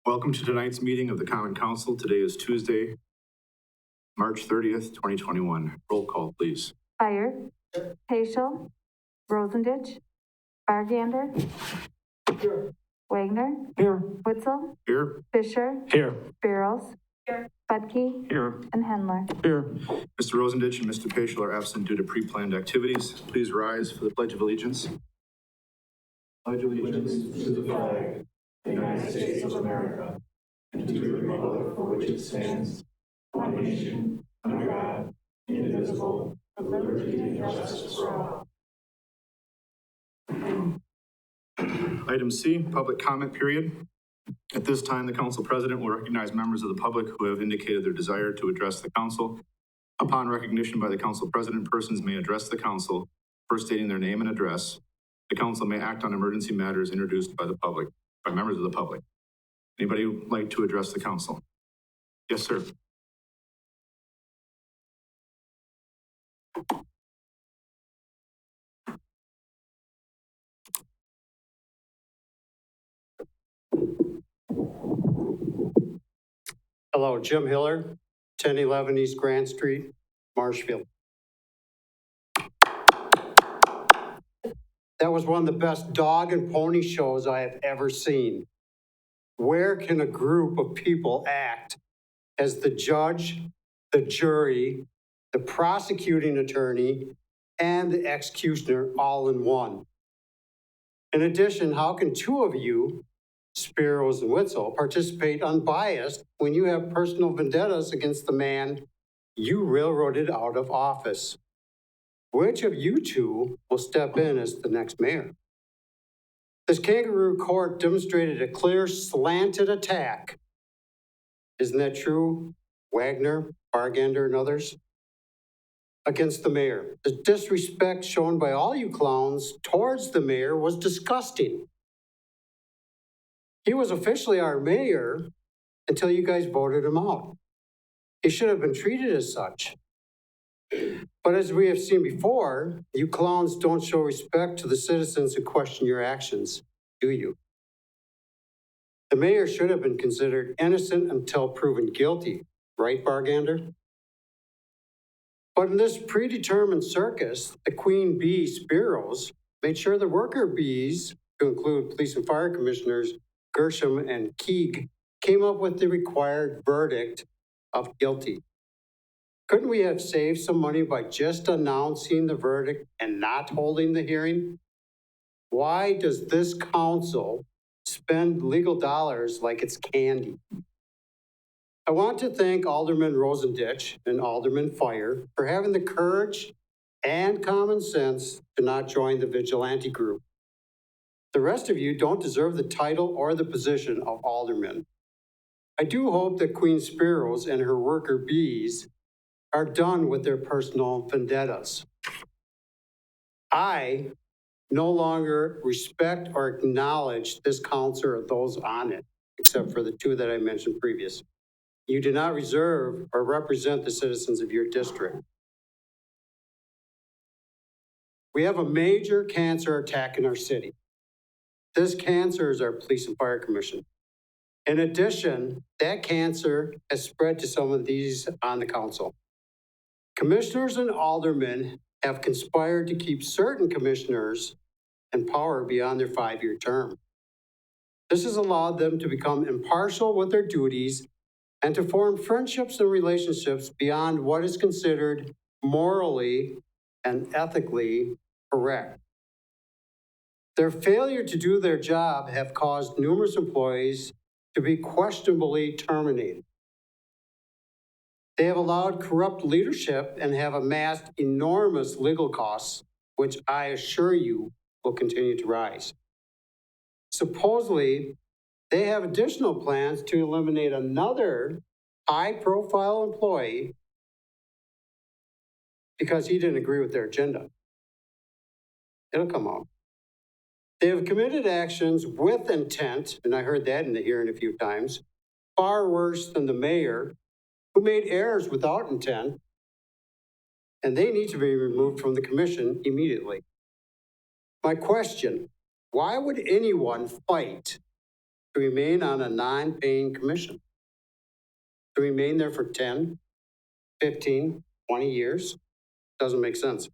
Welcome to tonight's meeting of the Common Council. Today is Tuesday, March 30th, 2021. Roll call, please. Fire, PreSale, Rosendich, Bargander, Here. Wagner, Here. Witzel, Here. Fisher, Here. Spiros, Budke, Here. and Hendler. Here. Mr. Rosendich and Mr. PreSale are absent due to pre-planned activities. Please rise for the Pledge of Allegiance. Pledge allegiance to the flag of the United States of America and to the republic for which it stands, one nation, under God, indivisible, with liberty and justice for all. Item C, public comment period. At this time, the council president will recognize members of the public who have indicated their desire to address the council. Upon recognition by the council president, persons may address the council, first stating their name and address. The council may act on emergency matters introduced by members of the public. Anybody would like to address the council? Yes, sir. Hello, Jim Hiller, 1011 East Grand Street, Marshfield. That was one of the best dog and pony shows I have ever seen. Where can a group of people act as the judge, the jury, the prosecuting attorney, and the executioner all in one? In addition, how can two of you, Spiros and Witzel, participate unbiased when you have personal vendettas against the man you railroaded out of office? Which of you two will step in as the next mayor? This kangaroo court demonstrated a clear slanted attack. Isn't that true, Wagner, Bargander, and others? Against the mayor. The disrespect shown by all you clowns towards the mayor was disgusting. He was officially our mayor until you guys voted him out. He should have been treated as such. But as we have seen before, you clowns don't show respect to the citizens who question your actions, do you? The mayor should have been considered innocent until proven guilty, right, Bargander? But in this predetermined circus, the queen bee, Spiros, made sure the worker bees, to include police and fire commissioners Gershom and Keeg, came up with the required verdict of guilty. Couldn't we have saved some money by just announcing the verdict and not holding the hearing? Why does this council spend legal dollars like it's candy? I want to thank Alderman Rosendich and Alderman Fire for having the courage and common sense to not join the vigilante group. The rest of you don't deserve the title or the position of alderman. I do hope that Queen Spiros and her worker bees are done with their personal vendettas. I no longer respect or acknowledge this council or those on it, except for the two that I mentioned previous. You do not reserve or represent the citizens of your district. We have a major cancer attack in our city. This cancer is our police and fire commission. In addition, that cancer has spread to some of these on the council. Commissioners and aldermen have conspired to keep certain commissioners in power beyond their 5-year term. This has allowed them to become impartial with their duties and to form friendships and relationships beyond what is considered morally and ethically correct. Their failure to do their job have caused numerous employees to be questionably terminated. They have allowed corrupt leadership and have amassed enormous legal costs, which I assure you will continue to rise. Supposedly, they have additional plans to eliminate another high-profile employee because he didn't agree with their agenda. It'll come out. They have committed actions with intent, and I heard that in the hearing a few times, far worse than the mayor, who made errors without intent, and they need to be removed from the commission immediately. My question, why would anyone fight to remain on a non-paying commission, to remain there for 10, 15, 20 years. Doesn't make sense.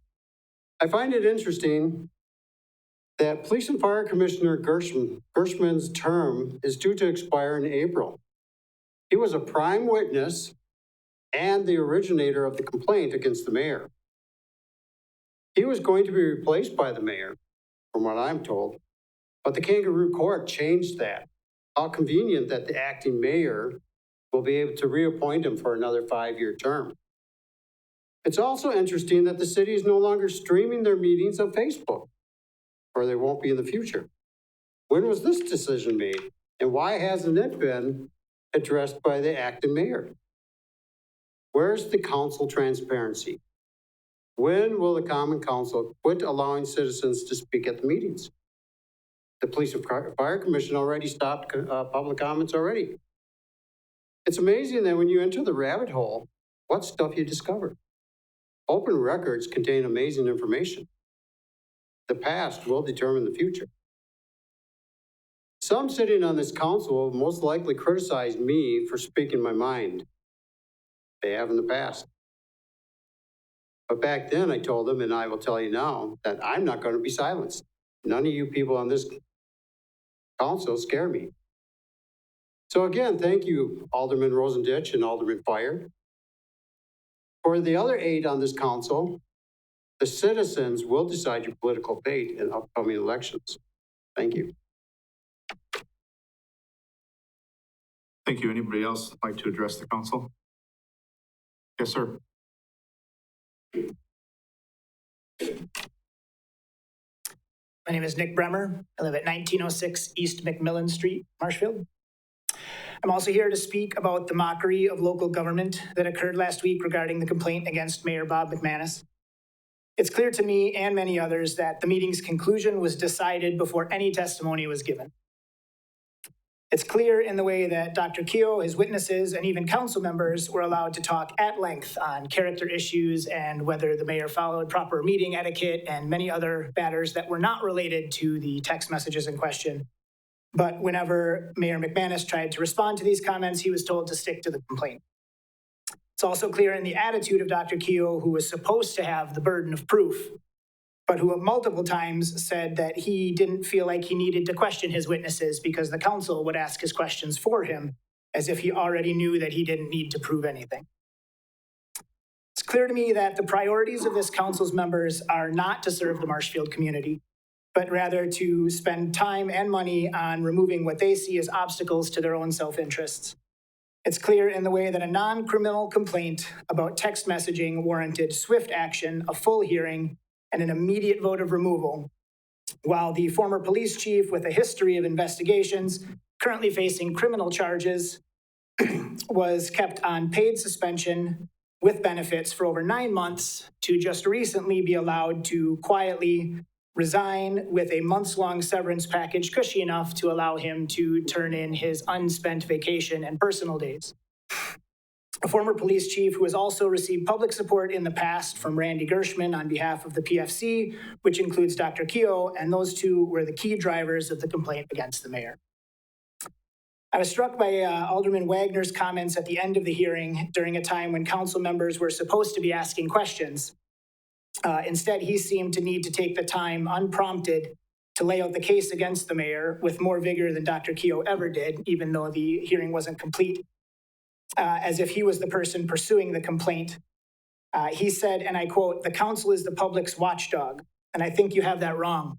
I find it interesting that Police and Fire Commissioner Gershman's term is due to expire in April. He was a prime witness and the originator of the complaint against the mayor. He was going to be replaced by the mayor, from what I'm told, but the Kangaroo Court changed that. How convenient that the acting mayor will be able to reappoint him for another 5-year term. It's also interesting that the city is no longer streaming their meetings on Facebook, or they won't be in the future. When was this decision made? And why hasn't it been addressed by the acting mayor? Where's the council transparency? When will the Common Council quit allowing citizens to speak at the meetings? The Police and Fire Commission already stopped public comments already. It's amazing that when you enter the rabbit hole, what stuff you discover. Open records contain amazing information. The past will determine the future. Some sitting on this council will most likely criticize me for speaking my mind. They have in the past. But back then I told them, and I will tell you now, that I'm not going to be silenced. None of you people on this council scare me. So again, thank you, Alderman Rosendich and Alderman Fire. For the other 8 on this council, the citizens will decide your political fate in upcoming elections. Thank you. Thank you. Anybody else like to address the council? Yes, sir. My name is Nick Bremmer. I live at 1906 East McMillan Street, Marshfield. I'm also here to speak about the mockery of local government that occurred last week regarding the complaint against Mayor Bob McManus. It's clear to me and many others that the meeting's conclusion was decided before any testimony was given. It's clear in the way that Dr. Keogh, his witnesses, and even council members were allowed to talk at length on character issues and whether the mayor followed proper meeting etiquette and many other matters that were not related to the text messages in question. But whenever Mayor McManus tried to respond to these comments, he was told to stick to the complaint. It's also clear in the attitude of Dr. Keogh, who was supposed to have the burden of proof, but who multiple times said that he didn't feel like he needed to question his witnesses because the council would ask his questions for him, as if he already knew that he didn't need to prove anything. It's clear to me that the priorities of this council's members are not to serve the Marshfield community, but rather to spend time and money on removing what they see as obstacles to their own self-interests. It's clear in the way that a non-criminal complaint about text messaging warranted swift action, a full hearing, and an immediate vote of removal, while the former police chief with a history of investigations, currently facing criminal charges, was kept on paid suspension with benefits for over 9 months to just recently be allowed to quietly resign with a months-long severance package cushy enough to allow him to turn in his unspent vacation and personal days. A former police chief who has also received public support in the past from Randy Gershman on behalf of the PFC, which includes Dr. Keogh, and those two were the key drivers of the complaint against the mayor. I was struck by Alderman Wagner's comments at the end of the hearing during a time when council members were supposed to be asking questions. Instead, he seemed to need to take the time unprompted to lay out the case against the mayor with more vigor than Dr. Keogh ever did, even though the hearing wasn't complete, as if he was the person pursuing the complaint. He said, and I quote, "The council is the public's watchdog, and I think you have that wrong.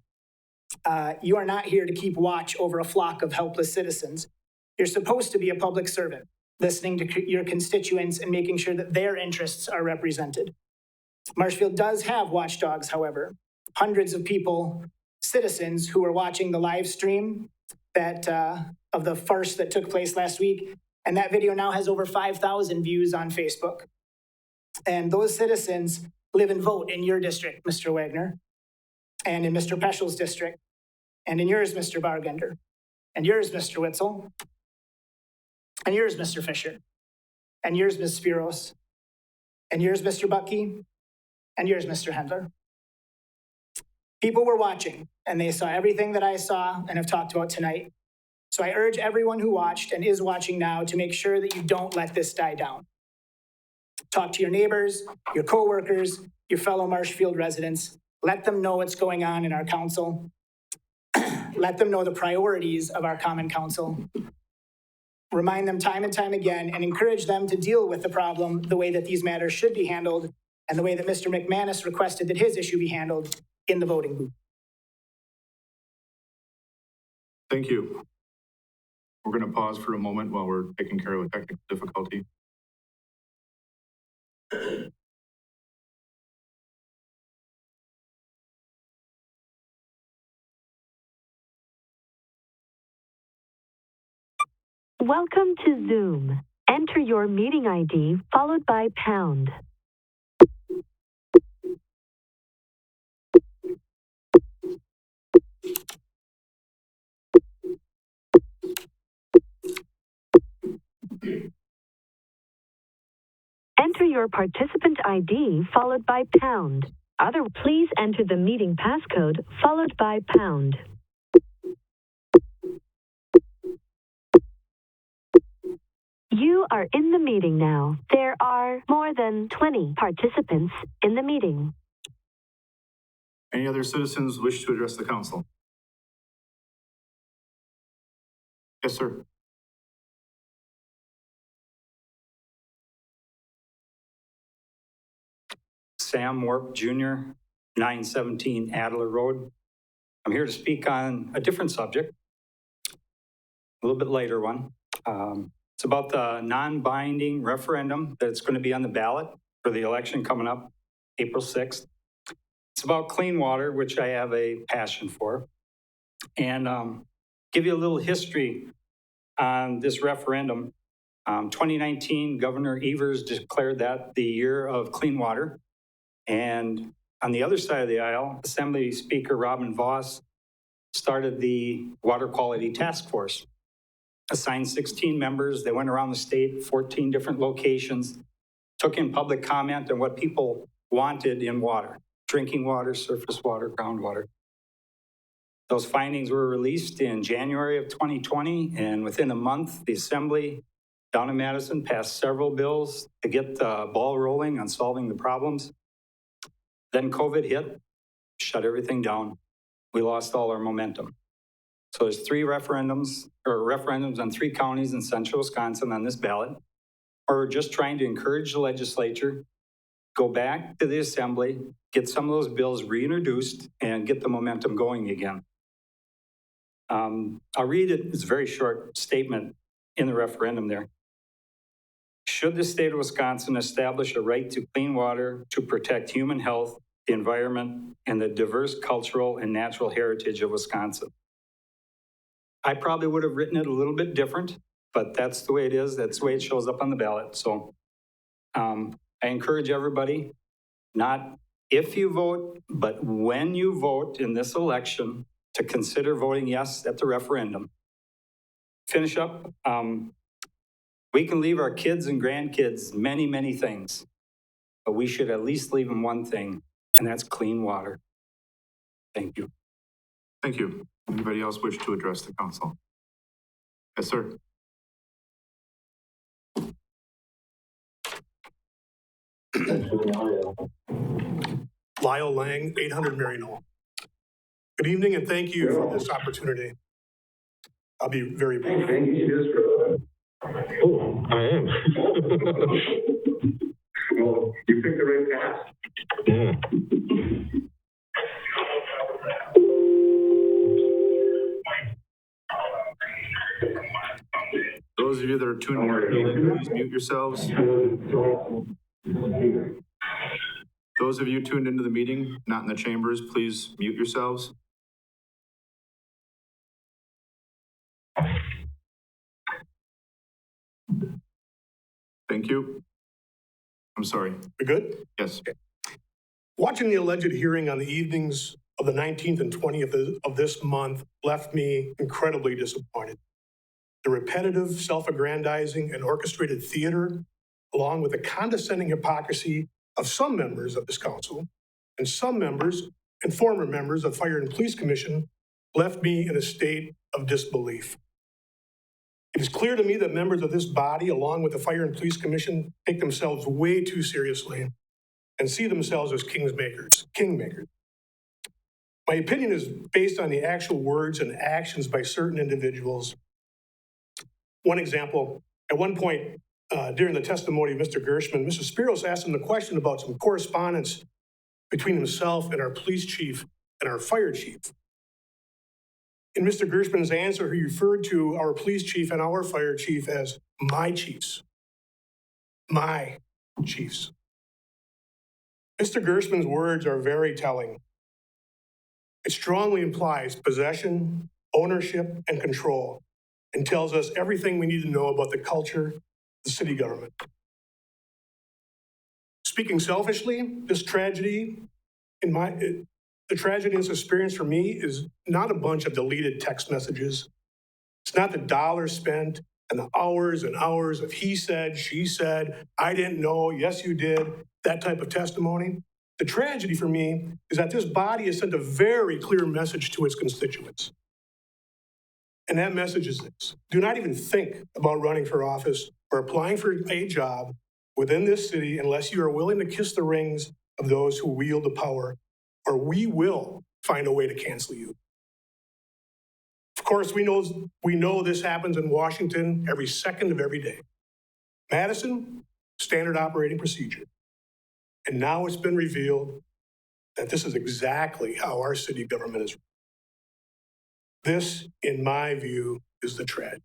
You are not here to keep watch over a flock of helpless citizens. You're supposed to be a public servant, listening to your constituents and making sure that their interests are represented. Marshfield does have watchdogs, however. Hundreds of people, citizens who were watching the live stream that of the farce that took place last week, and that video now has over 5,000 views on Facebook. And those citizens live and vote in your district, Mr. Wagner, and in Mr. Peschel's district, and in yours, Mr. Bargender, and yours, Mr. Witzel, and yours, Mr. Fisher, and yours, Ms. Spiros, and yours, Mr. Bucky, and yours, Mr. Hendler. People were watching, and they saw everything that I saw and have talked about tonight. So I urge everyone who watched and is watching now to make sure that you don't let this die down. Talk to your neighbors, your coworkers, your fellow Marshfield residents. Let them know what's going on in our council. Let them know the priorities of our common council. Remind them time and time again and encourage them to deal with the problem the way that these matters should be handled and the way that Mr. McManus requested that his issue be handled in the voting booth. Thank you. We're going to pause for a moment while we're taking care of a technical difficulty. Welcome to Zoom. Enter your meeting ID followed by pound. Enter your participant ID followed by pound. Please enter the meeting passcode followed by pound. You are in the meeting now. There are more than 20 participants in the meeting. Any other citizens wish to address the council? Yes, sir. Sam Warp Jr., 917 Adler Road. I'm here to speak on a different subject, a little bit later one. It's about the non-binding referendum that's going to be on the ballot for the election coming up April 6th. It's about clean water, which I have a passion for, and give you a little history on this referendum. 2019, Governor Evers declared that the year of clean water. And on the other side of the aisle, Assembly Speaker Robin Vos started the Water Quality Task Force, assigned 16 members. They went around the state, 14 different locations, took in public comment on what people wanted in water, drinking water, surface water, groundwater. Those findings were released in January of 2020, and within a month, the Assembly down in Madison passed several bills to get the ball rolling on solving the problems. Then COVID hit, shut everything down. We lost all our momentum. So there's three referendums on 3 counties in central Wisconsin on this ballot. We're just trying to encourage the legislature, go back to the Assembly, get some of those bills reintroduced and get the momentum going again. I'll read it. It's a very short statement in the referendum there. Should the state of Wisconsin establish a right to clean water to protect human health, the environment, and the diverse cultural and natural heritage of Wisconsin? I probably would have written it a little bit different, but that's the way it is. That's the way it shows up on the ballot. So I encourage everybody, not if you vote, but when you vote in this election, to consider voting yes at the referendum. Finish up. We can leave our kids and grandkids many, many things, but we should at least leave them one thing, and that's clean water. Thank you. Thank you. Anybody else wish to address the council? Yes, sir. Lyle Lang, 800 Maryknoll. Good evening and thank you for this opportunity. I'll be very brief. Oh, I am. Well, you picked the right path. Yeah. Those of you that are tuning in, please mute yourselves. Those of you tuned into the meeting, not in the chambers, please mute yourselves. Thank you. I'm sorry. We good? Yes. Watching the alleged hearing on the evenings of the 19th and 20th of this month left me incredibly disappointed. The repetitive, self-aggrandizing, and orchestrated theater, along with the condescending hypocrisy of some members of this council and some members and former members of Fire and Police Commission, left me in a state of disbelief. It is clear to me that members of this body, along with the Fire and Police Commission, take themselves way too seriously and see themselves as kingmakers. My opinion is based on the actual words and actions by certain individuals. One example, at one point during the testimony of Mr. Gershman, Mrs. Spiros asked him the question about some correspondence between himself and our police chief and our fire chief. In Mr. Gershman's answer, he referred to our police chief and our fire chief as my chiefs. My chiefs. Mr. Gershman's words are very telling. It strongly implies possession, ownership, and control, and tells us everything we need to know about the culture of the city government. Speaking selfishly, this tragedy, the tragedy in this experience for me is not a bunch of deleted text messages. It's not the dollars spent and the hours and hours of he said, she said, I didn't know, yes you did, that type of testimony. The tragedy for me is that this body has sent a very clear message to its constituents. And that message is this: do not even think about running for office or applying for a job within this city unless you are willing to kiss the rings of those who wield the power, or we will find a way to cancel you. Of course, we know this happens in Washington every second of every day. Madison, standard operating procedure. And now it's been revealed that this is exactly how our city government is run. This, in my view, is the tragedy.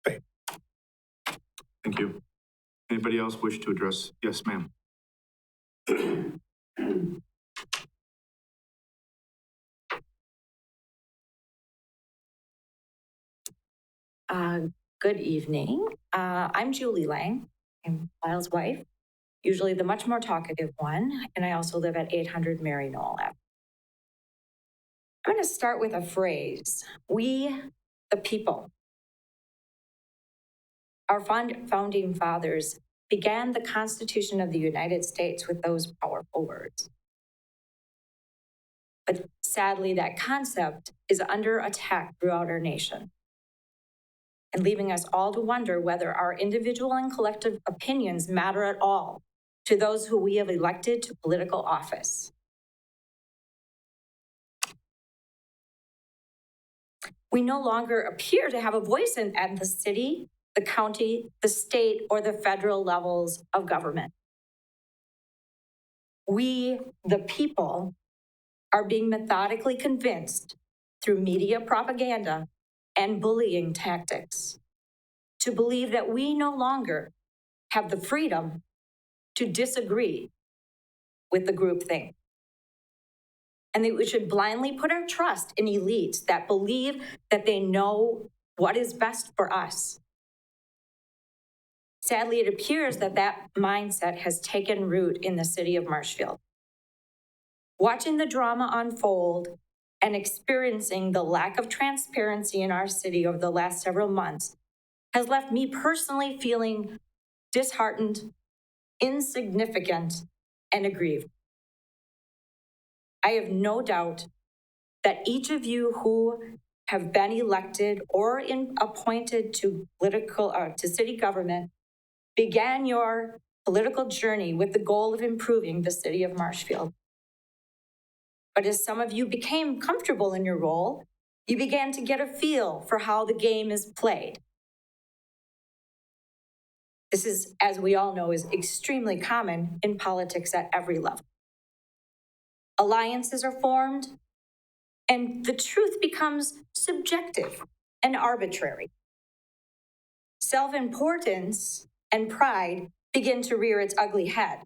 Thank you. Thank you. Anybody else wish to address? Yes, ma'am. Good evening. I'm Julie Lang. I'm Lyle's wife, usually the much more talkative one, and I also live at 800 Mary Knoll Ave. I'm going to start with a phrase: we, the people. Our founding fathers began the Constitution of the United States with those powerful words. But sadly, that concept is under attack throughout our nation, and leaving us all to wonder whether our individual and collective opinions matter at all to those who we have elected to political office. We no longer appear to have a voice at the city, the county, the state, or the federal levels of government. We, the people, are being methodically convinced through media propaganda and bullying tactics to believe that we no longer have the freedom to disagree with the groupthink, and that we should blindly put our trust in elites that believe that they know what is best for us. Sadly, it appears that that mindset has taken root in the city of Marshfield. Watching the drama unfold and experiencing the lack of transparency in our city over the last several months has left me personally feeling disheartened, insignificant, and aggrieved. I have no doubt that each of you who have been elected or appointed to city government began your political journey with the goal of improving the city of Marshfield. But as some of you became comfortable in your role, you began to get a feel for how the game is played. This is, as we all know, is extremely common in politics at every level. Alliances are formed, and the truth becomes subjective and arbitrary. Self-importance and pride begin to rear its ugly head.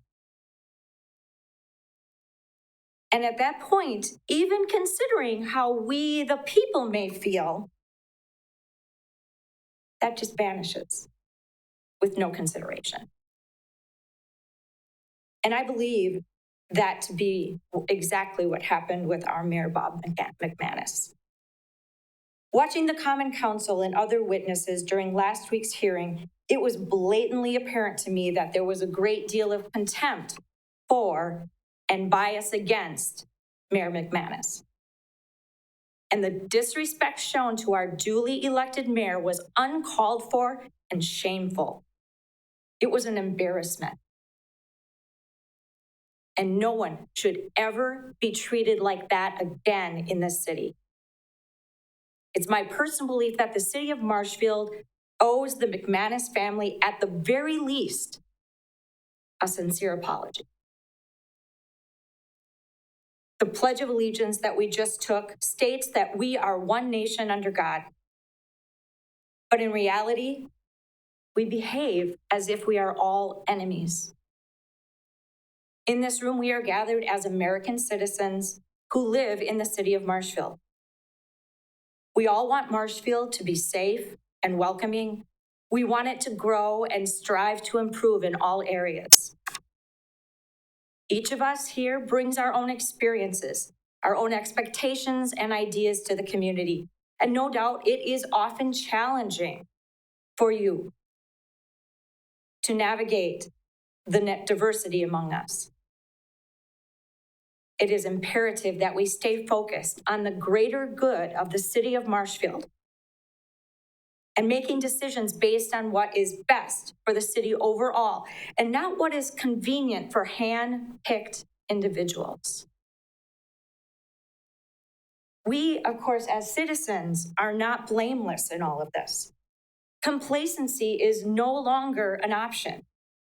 And at that point, even considering how we, the people, may feel, that just vanishes with no consideration. And I believe that to be exactly what happened with our Mayor Bob McManus. Watching the Common Council and other witnesses during last week's hearing, it was blatantly apparent to me that there was a great deal of contempt for and bias against Mayor McManus. And the disrespect shown to our duly elected mayor was uncalled for and shameful. It was an embarrassment. And no one should ever be treated like that again in this city. It's my personal belief that the city of Marshfield owes the McManus family, at the very least, a sincere apology. The Pledge of Allegiance that we just took states that we are one nation under God. But in reality, we behave as if we are all enemies. In this room, we are gathered as American citizens who live in the city of Marshfield. We all want Marshfield to be safe and welcoming. We want it to grow and strive to improve in all areas. Each of us here brings our own experiences, our own expectations and ideas to the community. And no doubt it is often challenging for you to navigate the diversity among us. It is imperative that we stay focused on the greater good of the city of Marshfield and making decisions based on what is best for the city overall and not what is convenient for hand-picked individuals. We, of course, as citizens, are not blameless in all of this. Complacency is no longer an option.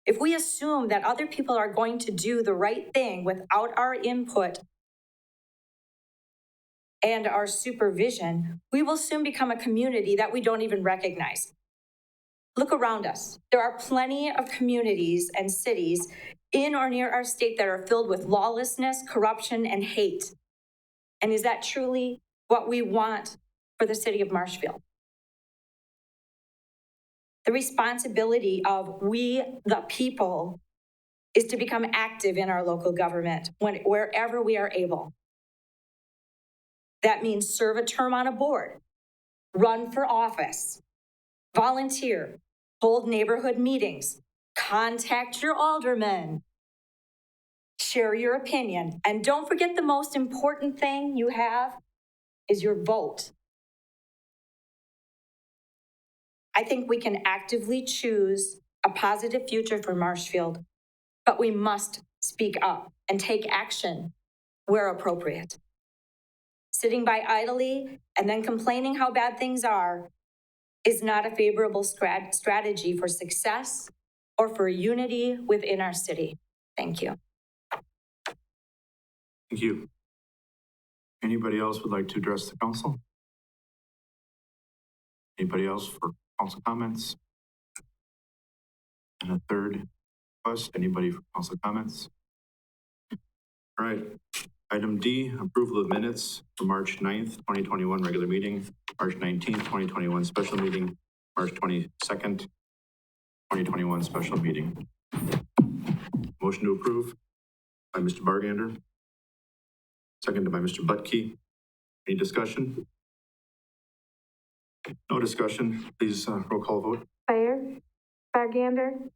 If we assume that other people are going to do the right thing without our input and our supervision, we will soon become a community that we don't even recognize. Look around us. There are plenty of communities and cities in or near our state that are filled with lawlessness, corruption, and hate. And is that truly what we want for the city of Marshfield? The responsibility of we, the people, is to become active in our local government wherever we are able. That means serve a term on a board, run for office, volunteer, hold neighborhood meetings, contact your alderman, share your opinion, and don't forget the most important thing you have is your vote. I think we can actively choose a positive future for Marshfield, but we must speak up and take action where appropriate. Sitting by idly and then complaining how bad things are is not a favorable strategy for success or for unity within our city. Thank you. Thank you. Anybody else would like to address the council? Anybody else for council comments? And a third request, anybody for council comments? All right, item D, approval of minutes for March 9th, 2021 regular meeting, March 19th, 2021 special meeting, March 22nd, 2021 special meeting. Motion to approve by Mr. Bargander, seconded by Mr. Butke. Any discussion? No discussion. Please roll call vote. Fire, Bargander,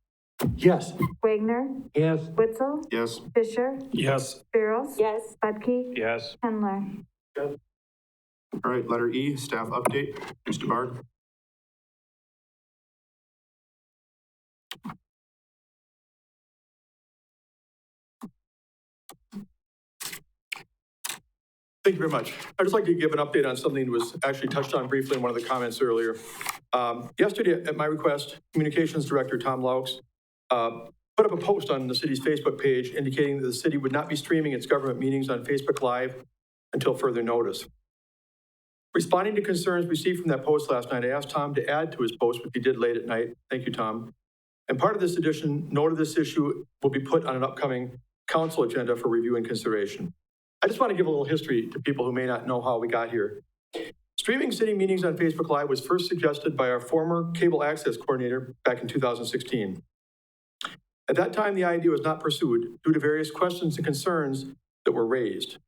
Yes. Wagner, Yes. Witzel, Yes. Fisher, Yes. Spiros. Yes. Budke, Yes. Hendler. All right, letter E, staff update. Mr. Bard. Thank you very much. I'd just like to give an update on something that was actually touched on briefly in one of the comments earlier. Yesterday, at my request, Communications Director Tom Laux put up a post on the city's Facebook page indicating that the city would not be streaming its government meetings on Facebook Live until further notice. Responding to concerns received from that post last night, I asked Tom to add to his post, which he did late at night. Thank you, Tom. And part of this edition, note of this issue will be put on an upcoming council agenda for review and consideration. I just want to give a little history to people who may not know how we got here. Streaming city meetings on Facebook Live was first suggested by our former cable access coordinator back in 2016. At that time, the idea was not pursued due to various questions and concerns that were raised.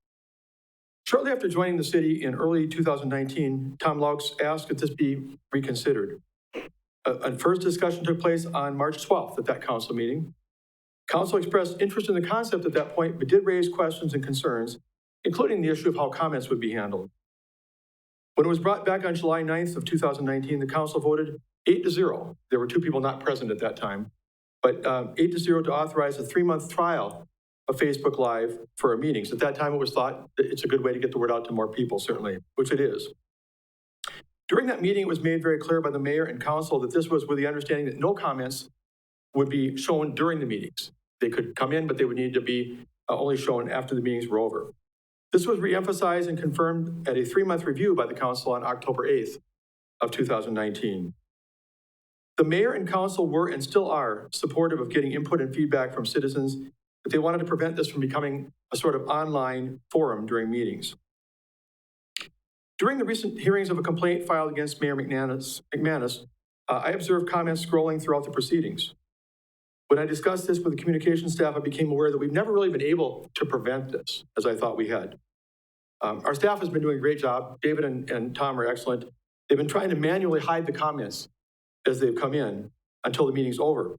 Shortly after joining the city in early 2019, Tom Laux asked that this be reconsidered. A first discussion took place on March 12th at that council meeting. Council expressed interest in the concept at that point, but did raise questions and concerns, including the issue of how comments would be handled. When it was brought back on July 9th of 2019, the council voted 8-0. There were 2 people not present at that time, but 8-0 to authorize a 3-month trial of Facebook Live for our meetings. At that time, it was thought that it's a good way to get the word out to more people, certainly, which it is. During that meeting, it was made very clear by the mayor and council that this was with the understanding that no comments would be shown during the meetings. They could come in, but they would need to be only shown after the meetings were over. This was reemphasized and confirmed at a 3-month review by the council on October 8th of 2019. The mayor and council were and still are supportive of getting input and feedback from citizens, but they wanted to prevent this from becoming a sort of online forum during meetings. During the recent hearings of a complaint filed against Mayor McManus, I observed comments scrolling throughout the proceedings. When I discussed this with the communications staff, I became aware that we've never really been able to prevent this, as I thought we had. Our staff has been doing a great job. David and Tom are excellent. They've been trying to manually hide the comments as they've come in until the meeting's over.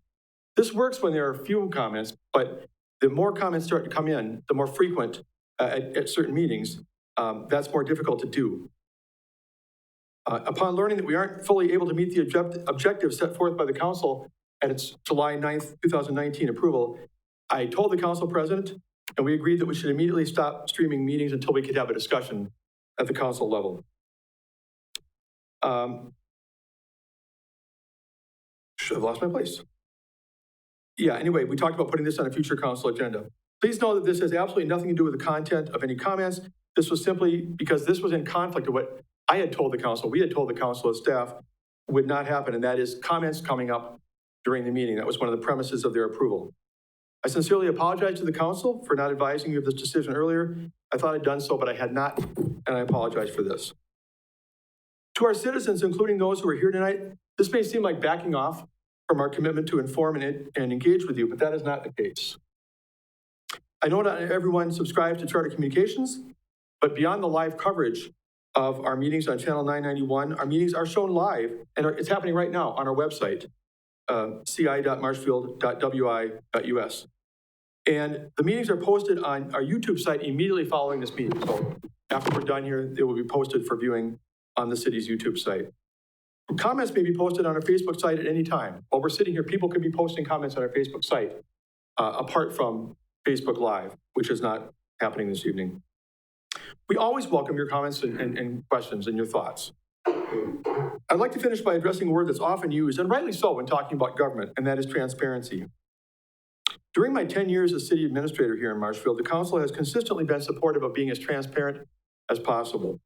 This works when there are few comments, but the more comments start to come in, the more frequent at certain meetings, that's more difficult to do. Upon learning that we aren't fully able to meet the objectives set forth by the council at its July 9th, 2019 approval, I told the council president, and we agreed that we should immediately stop streaming meetings until we could have a discussion at the council level. Should have lost my place. Yeah, anyway, we talked about putting this on a future council agenda. Please know that this has absolutely nothing to do with the content of any comments. This was simply because this was in conflict with what I had told the council, we had told the council as staff would not happen, and that is comments coming up during the meeting. That was one of the premises of their approval. I sincerely apologize to the council for not advising you of this decision earlier. I thought I'd done so, but I had not, and I apologize for this. To our citizens, including those who are here tonight, this may seem like backing off from our commitment to inform and engage with you, but that is not the case. I know not everyone subscribes to Charter Communications, but beyond the live coverage of our meetings on Channel 991, our meetings are shown live, and it's happening right now on our website, ci.marshfield.wi.us. And the meetings are posted on our YouTube site immediately following this meeting. So after we're done here, they will be posted for viewing on the city's YouTube site. Comments may be posted on our Facebook site at any time. While we're sitting here, people could be posting comments on our Facebook site, apart from Facebook Live, which is not happening this evening. We always welcome your comments and questions and your thoughts. I'd like to finish by addressing a word that's often used, and rightly so, when talking about government, and that is transparency. During my 10 years as city administrator here in Marshfield, the council has consistently been supportive of being as transparent as possible.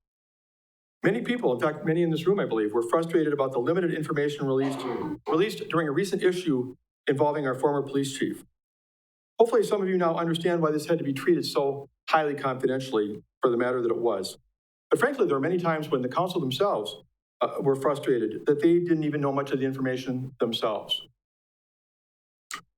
Many people, in fact, many in this room, I believe, were frustrated about the limited information released during a recent issue involving our former police chief. Hopefully some of you now understand why this had to be treated so highly confidentially for the matter that it was. But frankly, there were many times when the council themselves were frustrated that they didn't even know much of the information themselves.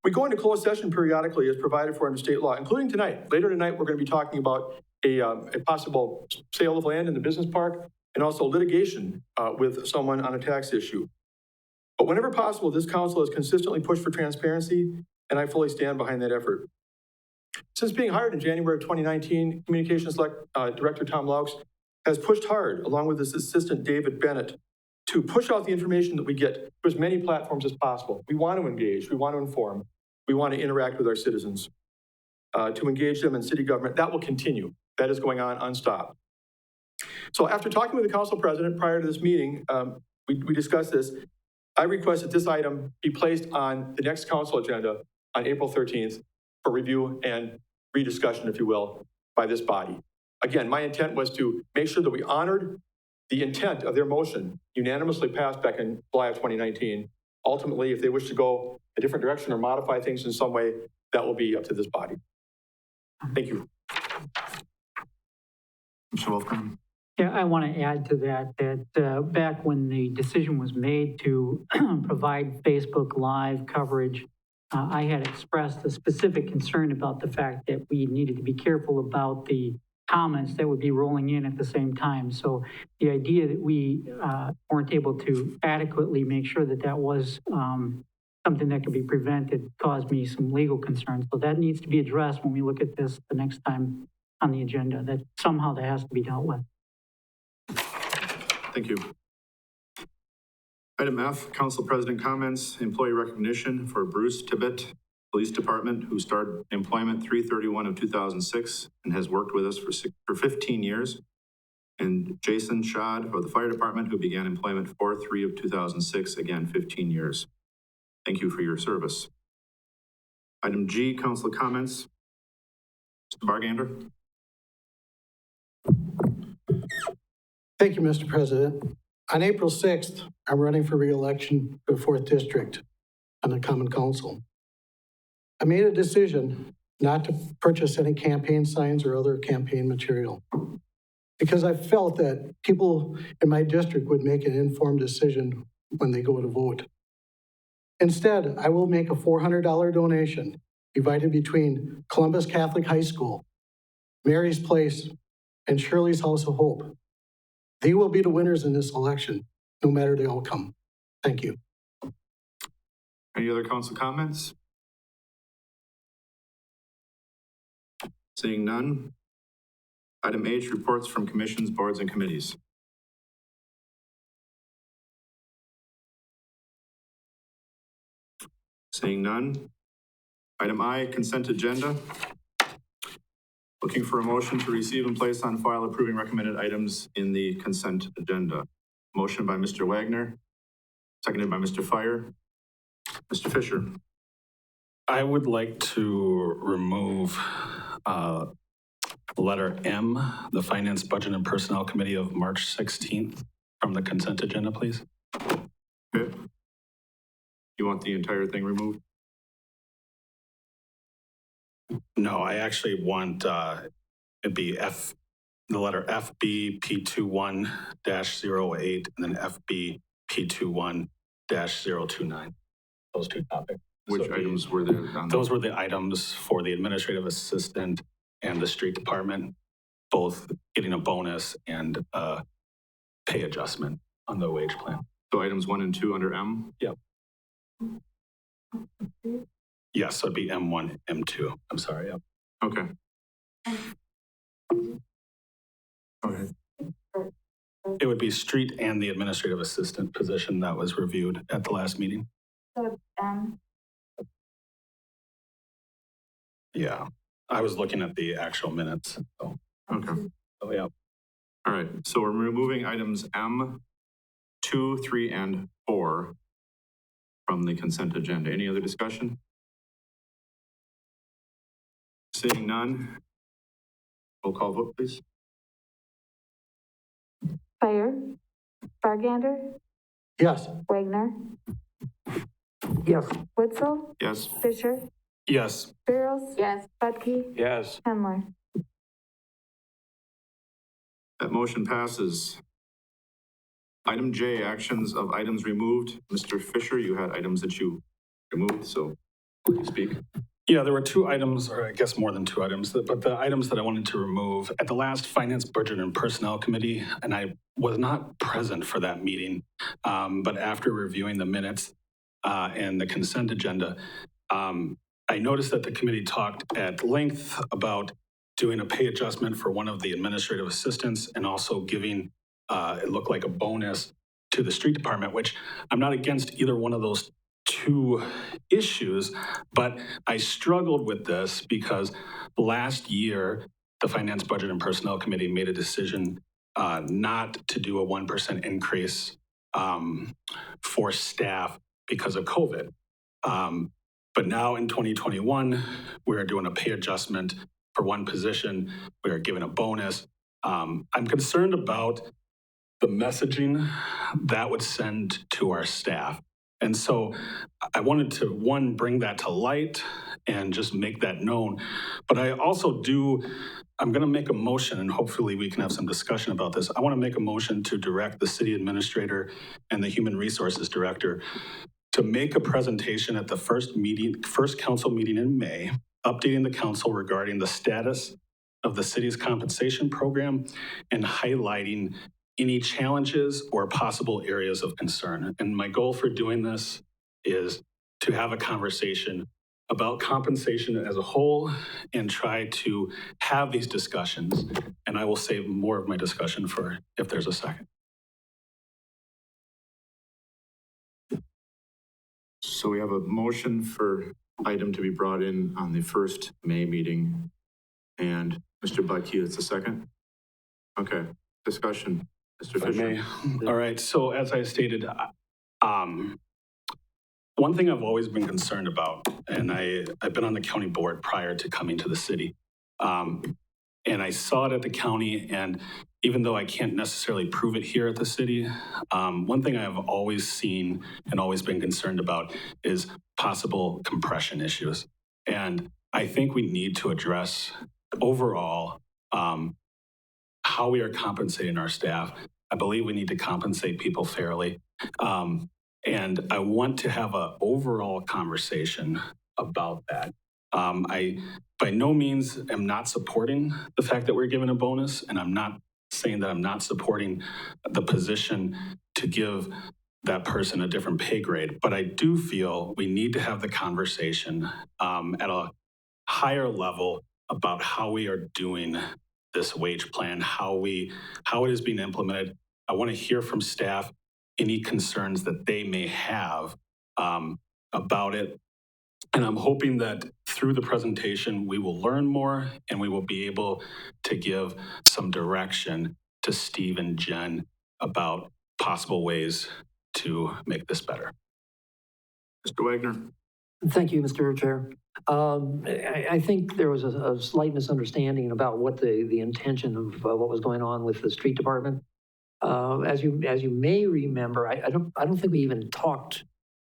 We go into closed session periodically as provided for under state law, including tonight. Later tonight, we're going to be talking about a possible sale of land in the business park and also litigation with someone on a tax issue. But whenever possible, this council has consistently pushed for transparency, and I fully stand behind that effort. Since being hired in January of 2019, Communications Director Tom Laux has pushed hard, along with his assistant David Bennett, to push out the information that we get to as many platforms as possible. We want to engage, we want to inform, we want to interact with our citizens, to engage them in city government. That will continue. That is going on unstopped. So after talking with the council president prior to this meeting, we discussed this. I request that this item be placed on the next council agenda on April 13th for review and rediscussion, if you will, by this body. Again, my intent was to make sure that we honored the intent of their motion unanimously passed back in July of 2019. Ultimately, if they wish to go a different direction or modify things in some way, that will be up to this body. Thank you. Mr. Wolfgang. Yeah, I want to add to that back when the decision was made to provide Facebook Live coverage, I had expressed a specific concern about the fact that we needed to be careful about the comments that would be rolling in at the same time. So the idea that we weren't able to adequately make sure that that was something that could be prevented caused me some legal concerns. So that needs to be addressed when we look at this the next time on the agenda, that somehow that has to be dealt with. Thank you. Item F, Council President comments, employee recognition for Bruce Tibbett, Police Department, who started employment 3/31 of 2006 and has worked with us for 15 years. And Jason Schad of the Fire Department, who began employment 4/3 of 2006, again, 15 years. Thank you for your service. Item G, council comments. Mr. Bargander. Thank you, Mr. President. On April 6th, I'm running for re-election to the 4th District on the Common Council. I made a decision not to purchase any campaign signs or other campaign material because I felt that people in my district would make an informed decision when they go to vote. Instead, I will make a $400 donation divided between Columbus Catholic High School, Mary's Place, and Shirley's House of Hope. They will be the winners in this election, no matter the outcome. Thank you. Any other council comments? Seeing none. Item H, reports from commissions, boards, and committees. Seeing none. Item I, consent agenda. Looking for a motion to receive and place on file approving recommended items in the consent agenda. Motion by Mr. Wagner, seconded by Mr. Fire. Mr. Fisher. I would like to remove letter M, the Finance, Budget, and Personnel Committee of March 16th from the consent agenda, please. Okay. You want the entire thing removed? No, I actually want it'd be the letter FB P21-08 and then FB P21-029. Those two topics. Which items were there? Those were the items for the administrative assistant and the street department, both getting a bonus and a pay adjustment on the wage plan. So items 1 and 2 under M? Yep. Yes, so it'd be M1, M2. I'm sorry, yep. Okay. Okay. It would be street and the administrative assistant position that was reviewed at the last meeting. So, Yeah, I was looking at the actual minutes. So. Okay. Oh, yeah. All right, so we're removing items M, 2, 3, and 4 from the consent agenda. Any other discussion? Seeing none. Roll call vote, please. Fire, Bargander, Yes. Wagner, Yes. Witzel, Yes. Fisher, Yes. Barrows. Yes. Budke, Yes. Henler. That motion passes. Item J, actions of items removed. Mr. Fisher, you had items that you removed, so please speak. Yeah, there were 2 items, or I guess more than 2 items, but the items that I wanted to remove at the last Finance, Budget, and Personnel Committee, and I was not present for that meeting, but after reviewing the minutes and the consent agenda, I noticed that the committee talked at length about doing a pay adjustment for one of the administrative assistants and also giving, it looked like a bonus to the street department, which I'm not against either one of those 2 issues, but I struggled with this because last year, the Finance, Budget, and Personnel Committee made a decision not to do a 1% increase for staff because of COVID. But now in 2021, we're doing a pay adjustment for one position. We're giving a bonus. I'm concerned about the messaging that would send to our staff. And so I wanted to, one, bring that to light and just make that known. But I also I'm going to make a motion, and hopefully we can have some discussion about this. I want to make a motion to direct the city administrator and the human resources director to make a presentation at the first council meeting in May, updating the council regarding the status of the city's compensation program and highlighting any challenges or possible areas of concern. And my goal for doing this is to have a conversation about compensation as a whole and try to have these discussions. And I will save more of my discussion for if there's a second. So we have a motion for item to be brought in on the first May meeting. And Mr. Butkey, it's the second? Okay, discussion. Mr. If I Fisher. may. All right, so as I stated, one thing I've always been concerned about, and I've been on the county board prior to coming to the city, and I saw it at the county, and even though I can't necessarily prove it here at the city, one thing I've always seen and always been concerned about is possible compression issues. And I think we need to address overall how we are compensating our staff. I believe we need to compensate people fairly. And I want to have an overall conversation about that. I, by no means, am not supporting the fact that we're given a bonus, and I'm not saying that I'm not supporting the position to give that person a different pay grade. But I do feel we need to have the conversation at a higher level about how we are doing this wage plan, how it is being implemented. I want to hear from staff any concerns that they may have about it. And I'm hoping that through the presentation, we will learn more and we will be able to give some direction to Steve and Jen about possible ways to make this better. Mr. Wagner. Thank you, Mr. Chair. I think there was a slight misunderstanding about what the intention of what was going on with the street department. As you may remember, I don't think we even talked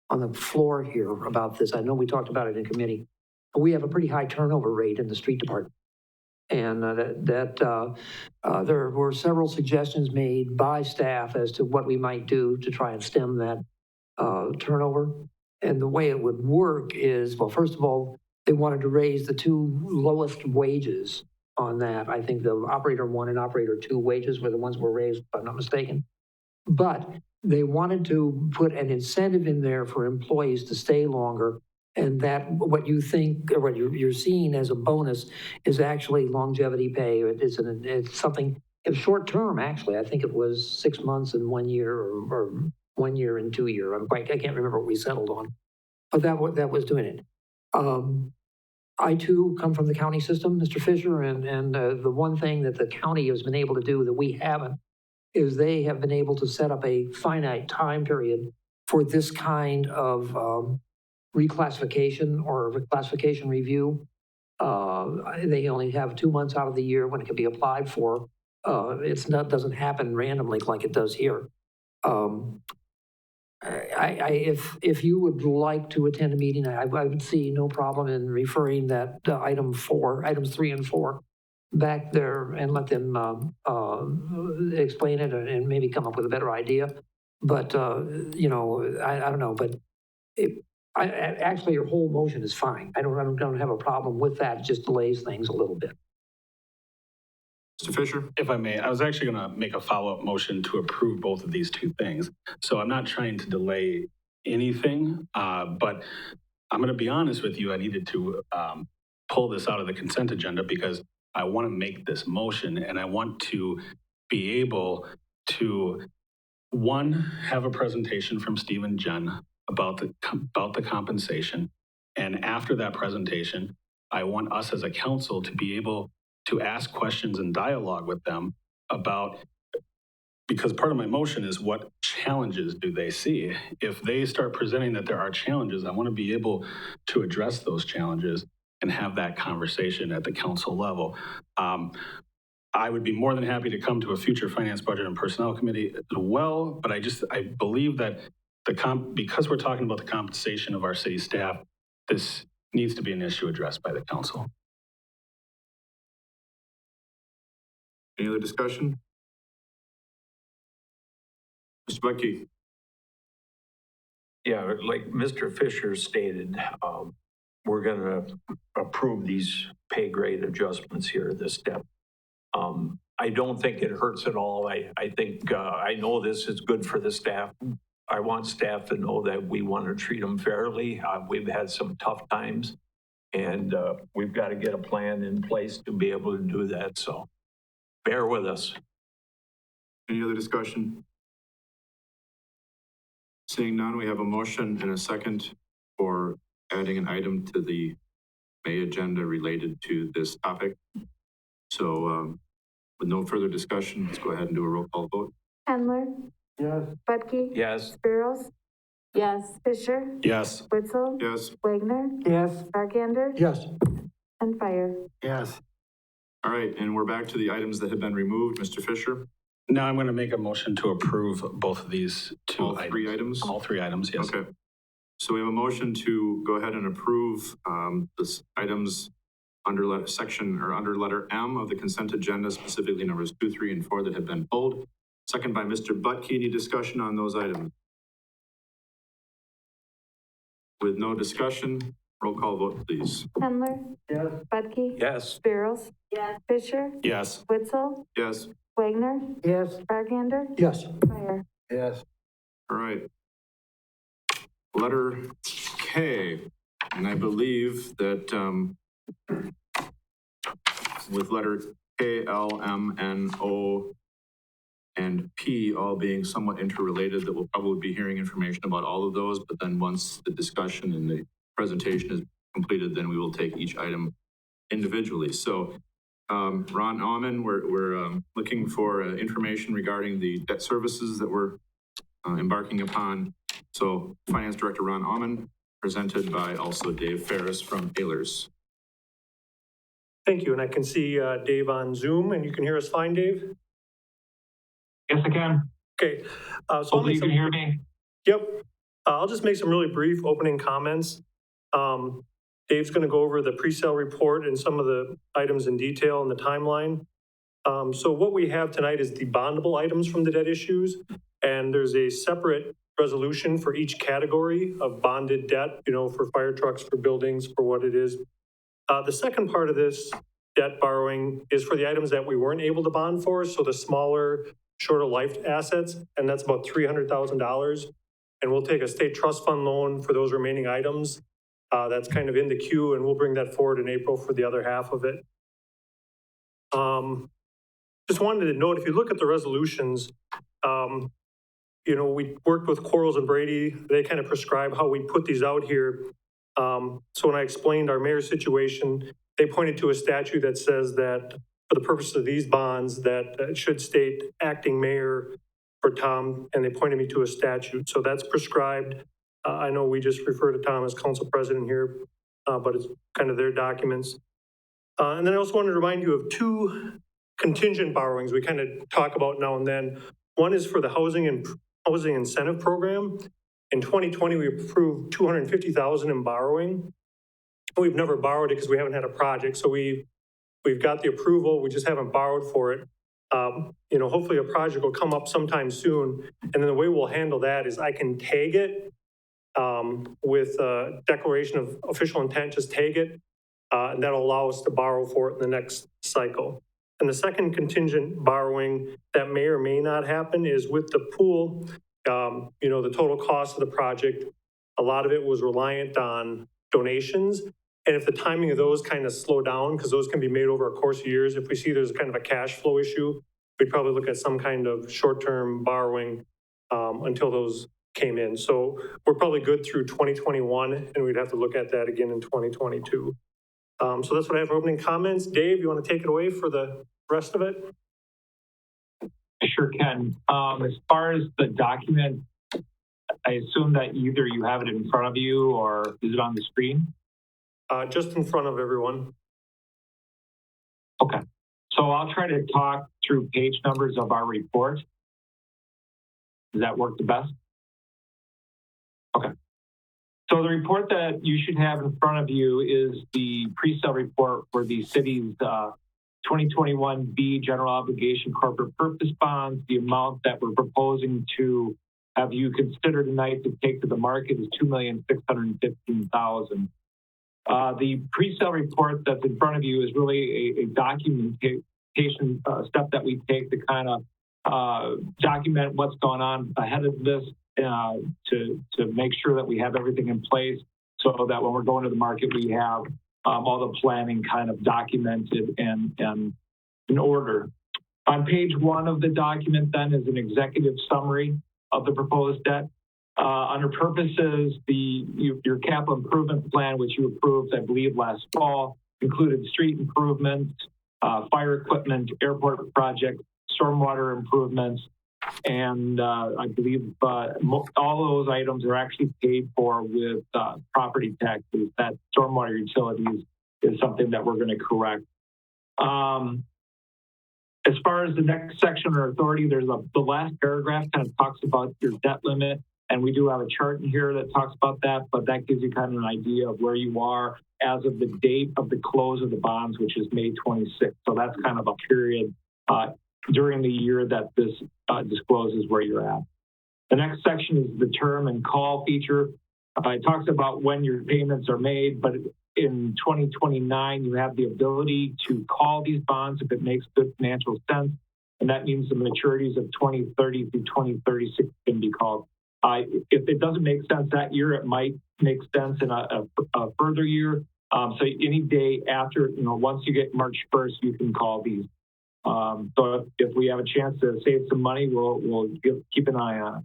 on the floor here about this. I know we talked about it in committee. We have a pretty high turnover rate in the street department. And there were several suggestions made by staff as to what we might do to try and stem that turnover. And the way it would work is, well, first of all, they wanted to raise the two lowest wages on that. I think the operator 1 and operator 2 wages were the ones were raised, if I'm not mistaken. But they wanted to put an incentive in there for employees to stay longer, and that what you think, or what you're seeing as a bonus is actually longevity pay. It's something, it's short term, actually. I think it was 6 months and 1 year, or 1 year and 2 year. I can't remember what we settled on, but that was doing it. I too come from the county system, Mr. Fisher, and the one thing that the county has been able to do that we haven't is they have been able to set up a finite time period for this kind of reclassification or reclassification review. They only have 2 months out of the year when it can be applied for. Doesn't happen randomly like it does here. If you would like to attend a meeting, I would see no problem in referring that items 3 and 4, back there and let them explain it and maybe come up with a better idea. But I don't know. But actually, your whole motion is fine. I don't have a problem with that. It just delays things a little bit. Mr. Fisher? If I may, I was actually going to make a follow-up motion to approve both of these two things. So I'm not trying to delay anything, but I'm going to be honest with you. I needed to pull this out of the consent agenda because I want to make this motion and I want to be able to, one, have a presentation from Steve and Jen about the compensation. And after that presentation, I want us as a council to be able to ask questions and dialogue with them about, because part of my motion is what challenges do they see? If they start presenting that there are challenges, I want to be able to address those challenges and have that conversation at the council level. I would be more than happy to come to a future finance, budget, and personnel committee as well, but I believe that because we're talking about the compensation of our city staff, this needs to be an issue addressed by the council. Any other discussion? Mr. Butkey? Yeah, like Mr. Fisher stated, we're going to approve these pay grade adjustments here, this step. I don't think it hurts at all. I think, I know this is good for the staff. I want staff to know that we want to treat them fairly. We've had some tough times, and we've got to get a plan in place to be able to do that. So bear with us. Any other discussion? Seeing none, we have a motion and a second adding an item to the May agenda related to this topic. So with no further discussion, let's go ahead and do a roll call vote. Handler. Yes. Budke. Yes. Spiros. Yes. Fisher. Yes. Witzel. Yes. Wagner. Yes. Bargander. Yes. And Fire. Yes. All right, and we're back to the items that have been removed. Mr. Fisher? Now I'm going to make a motion to approve both of these two All three items? All three items, yes. Okay. So we have a motion to go ahead and approve this items under under letter M of the consent agenda, specifically numbers 2, 3, and 4 that have been pulled. Second by Mr. Butke. Any discussion on those items? With no discussion, roll call vote, please. Handler. Yes. Budke. Yes. Spiros. Yes. Fisher. Yes. Witzel. Yes. Wagner. Yes. Bargander. Yes. Fire. Yes. All right. Letter K, and I believe that with letter K, L, M, N, O, and P all being somewhat interrelated, that we'll probably be hearing information about all of those, but then once the discussion and the presentation is completed, then we will take each item individually. So Ron Aumann, we're looking for information regarding the debt services that we're embarking upon. So Finance Director Ron Aumann, presented by also Dave Ferris from Ehlers. Thank you, and I can see Dave on Zoom, and you can hear us fine, Dave? Yes, I can. Okay. So hopefully you can hear me. Yep. I'll just make some really brief opening comments. Dave's going to go over the pre-sale report and some of the items in detail and the timeline. So what we have tonight is the bondable items from the debt issues, and there's a separate resolution for each category of bonded debt, for fire trucks, for buildings, for what it is. The second part of this debt borrowing is for the items that we weren't able to bond for, so the smaller, shorter life assets, and that's about $300,000. And we'll take a state trust fund loan for those remaining items. That's kind of in the queue, and we'll bring that forward in April for the other half of it. Just wanted to note, if you look at the resolutions, we worked with Quarles and Brady. They kind of prescribe how we put these out here. So when I explained our mayor's situation, they pointed to a statute that says that for the purpose of these bonds, that it should state acting mayor for Tom, and they pointed me to a statute. So that's prescribed. I know we just refer to Tom as council president here, but it's kind of their documents. And then I also wanted to remind you of two contingent borrowings we kind of talk about now and then. One is for the housing incentive program. In 2020, we approved $250,000 in borrowing. We've never borrowed it because we haven't had a project. So we've got the approval. We just haven't borrowed for it. Hopefully a project will come up sometime soon. And then the way we'll handle that is I can tag it with a declaration of official intent, just tag it. And that'll allow us to borrow for it in the next cycle. And the second contingent borrowing that may or may not happen is with the pool. The total cost of the project, a lot of it was reliant on donations. And if the timing of those kind of slow down, because those can be made over a course of years, if we see there's kind of a cash flow issue, we'd probably look at some kind of short-term borrowing until those came in. So we're probably good through 2021, and we'd have to look at that again in 2022. So that's what I have for opening comments. Dave, you want to take it away for the rest of it? I sure can. As far as the document, I assume that either you have it in front of you or is it on the screen? Just in front of everyone. Okay. So I'll try to talk through page numbers of our report. Does that work the best? Okay. So the report that you should have in front of you is the pre-sale report for the city's 2021B general obligation corporate purpose bonds. The amount that we're proposing to have you consider tonight to take to the market is $2,615,000. The pre-sale report that's in front of you is really a documentation step that we take to kind of document what's going on ahead of this to make sure that we have everything in place so that when we're going to the market, we have all the planning kind of documented and in order. On page 1 of the document then is an executive summary of the proposed debt. Under purposes, your capital improvement plan, which you approved, I believe, last fall, included street improvements, fire equipment, airport projects, stormwater improvements, and I believe all of those items are actually paid for with property taxes. That stormwater utilities is something that we're going to correct. As far as the next section or authority, there's the last paragraph kind of talks about your debt limit. And we do have a chart in here that talks about that, but that gives you kind of an idea of where you are as of the date of the close of the bonds, which is May 26th. So that's kind of a period during the year that this discloses where you're at. The next section is the term and call feature. It talks about when your payments are made, but in 2029, you have the ability to call these bonds if it makes good financial sense. And that means the maturities of 2030 through 2036 can be called. If it doesn't make sense that year, it might make sense in a further year. So any day after, once you get March 1st, you can call these. So if we have a chance to save some money, we'll keep an eye on it.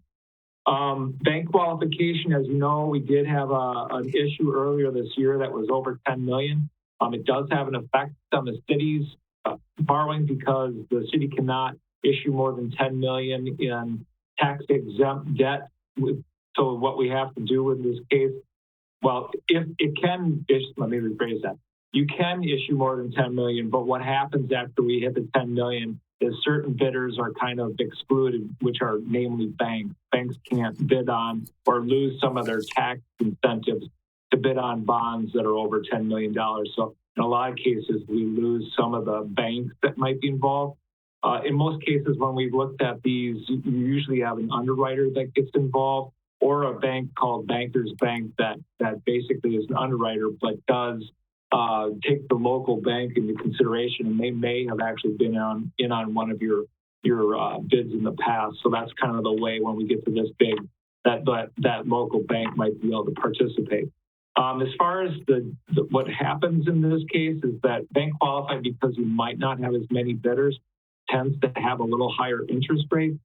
Bank qualification, as you know, we did have an issue earlier this year that was over 10 million. It does have an effect on the city's borrowing because the city cannot issue more than 10 million in tax exempt debt. So what we have to do in this case, well, if it can, let me rephrase that. You can issue more than 10 million, but what happens after we hit the 10 million is certain bidders are kind of excluded, which are namely banks. Banks can't bid on or lose some of their tax incentives to bid on bonds that are over $10 million. So in a lot of cases, we lose some of the banks that might be involved. In most cases, when we've looked at these, you usually have an underwriter that gets involved or a bank called Bankers Bank that basically is an underwriter but does take the local bank into consideration, and they may have actually been in on one of your bids in the past. So that's kind of the way when we get to this big that local bank might be able to participate. As far as what happens in this case is that bank qualified, because you might not have as many bidders, tends to have a little higher interest rate.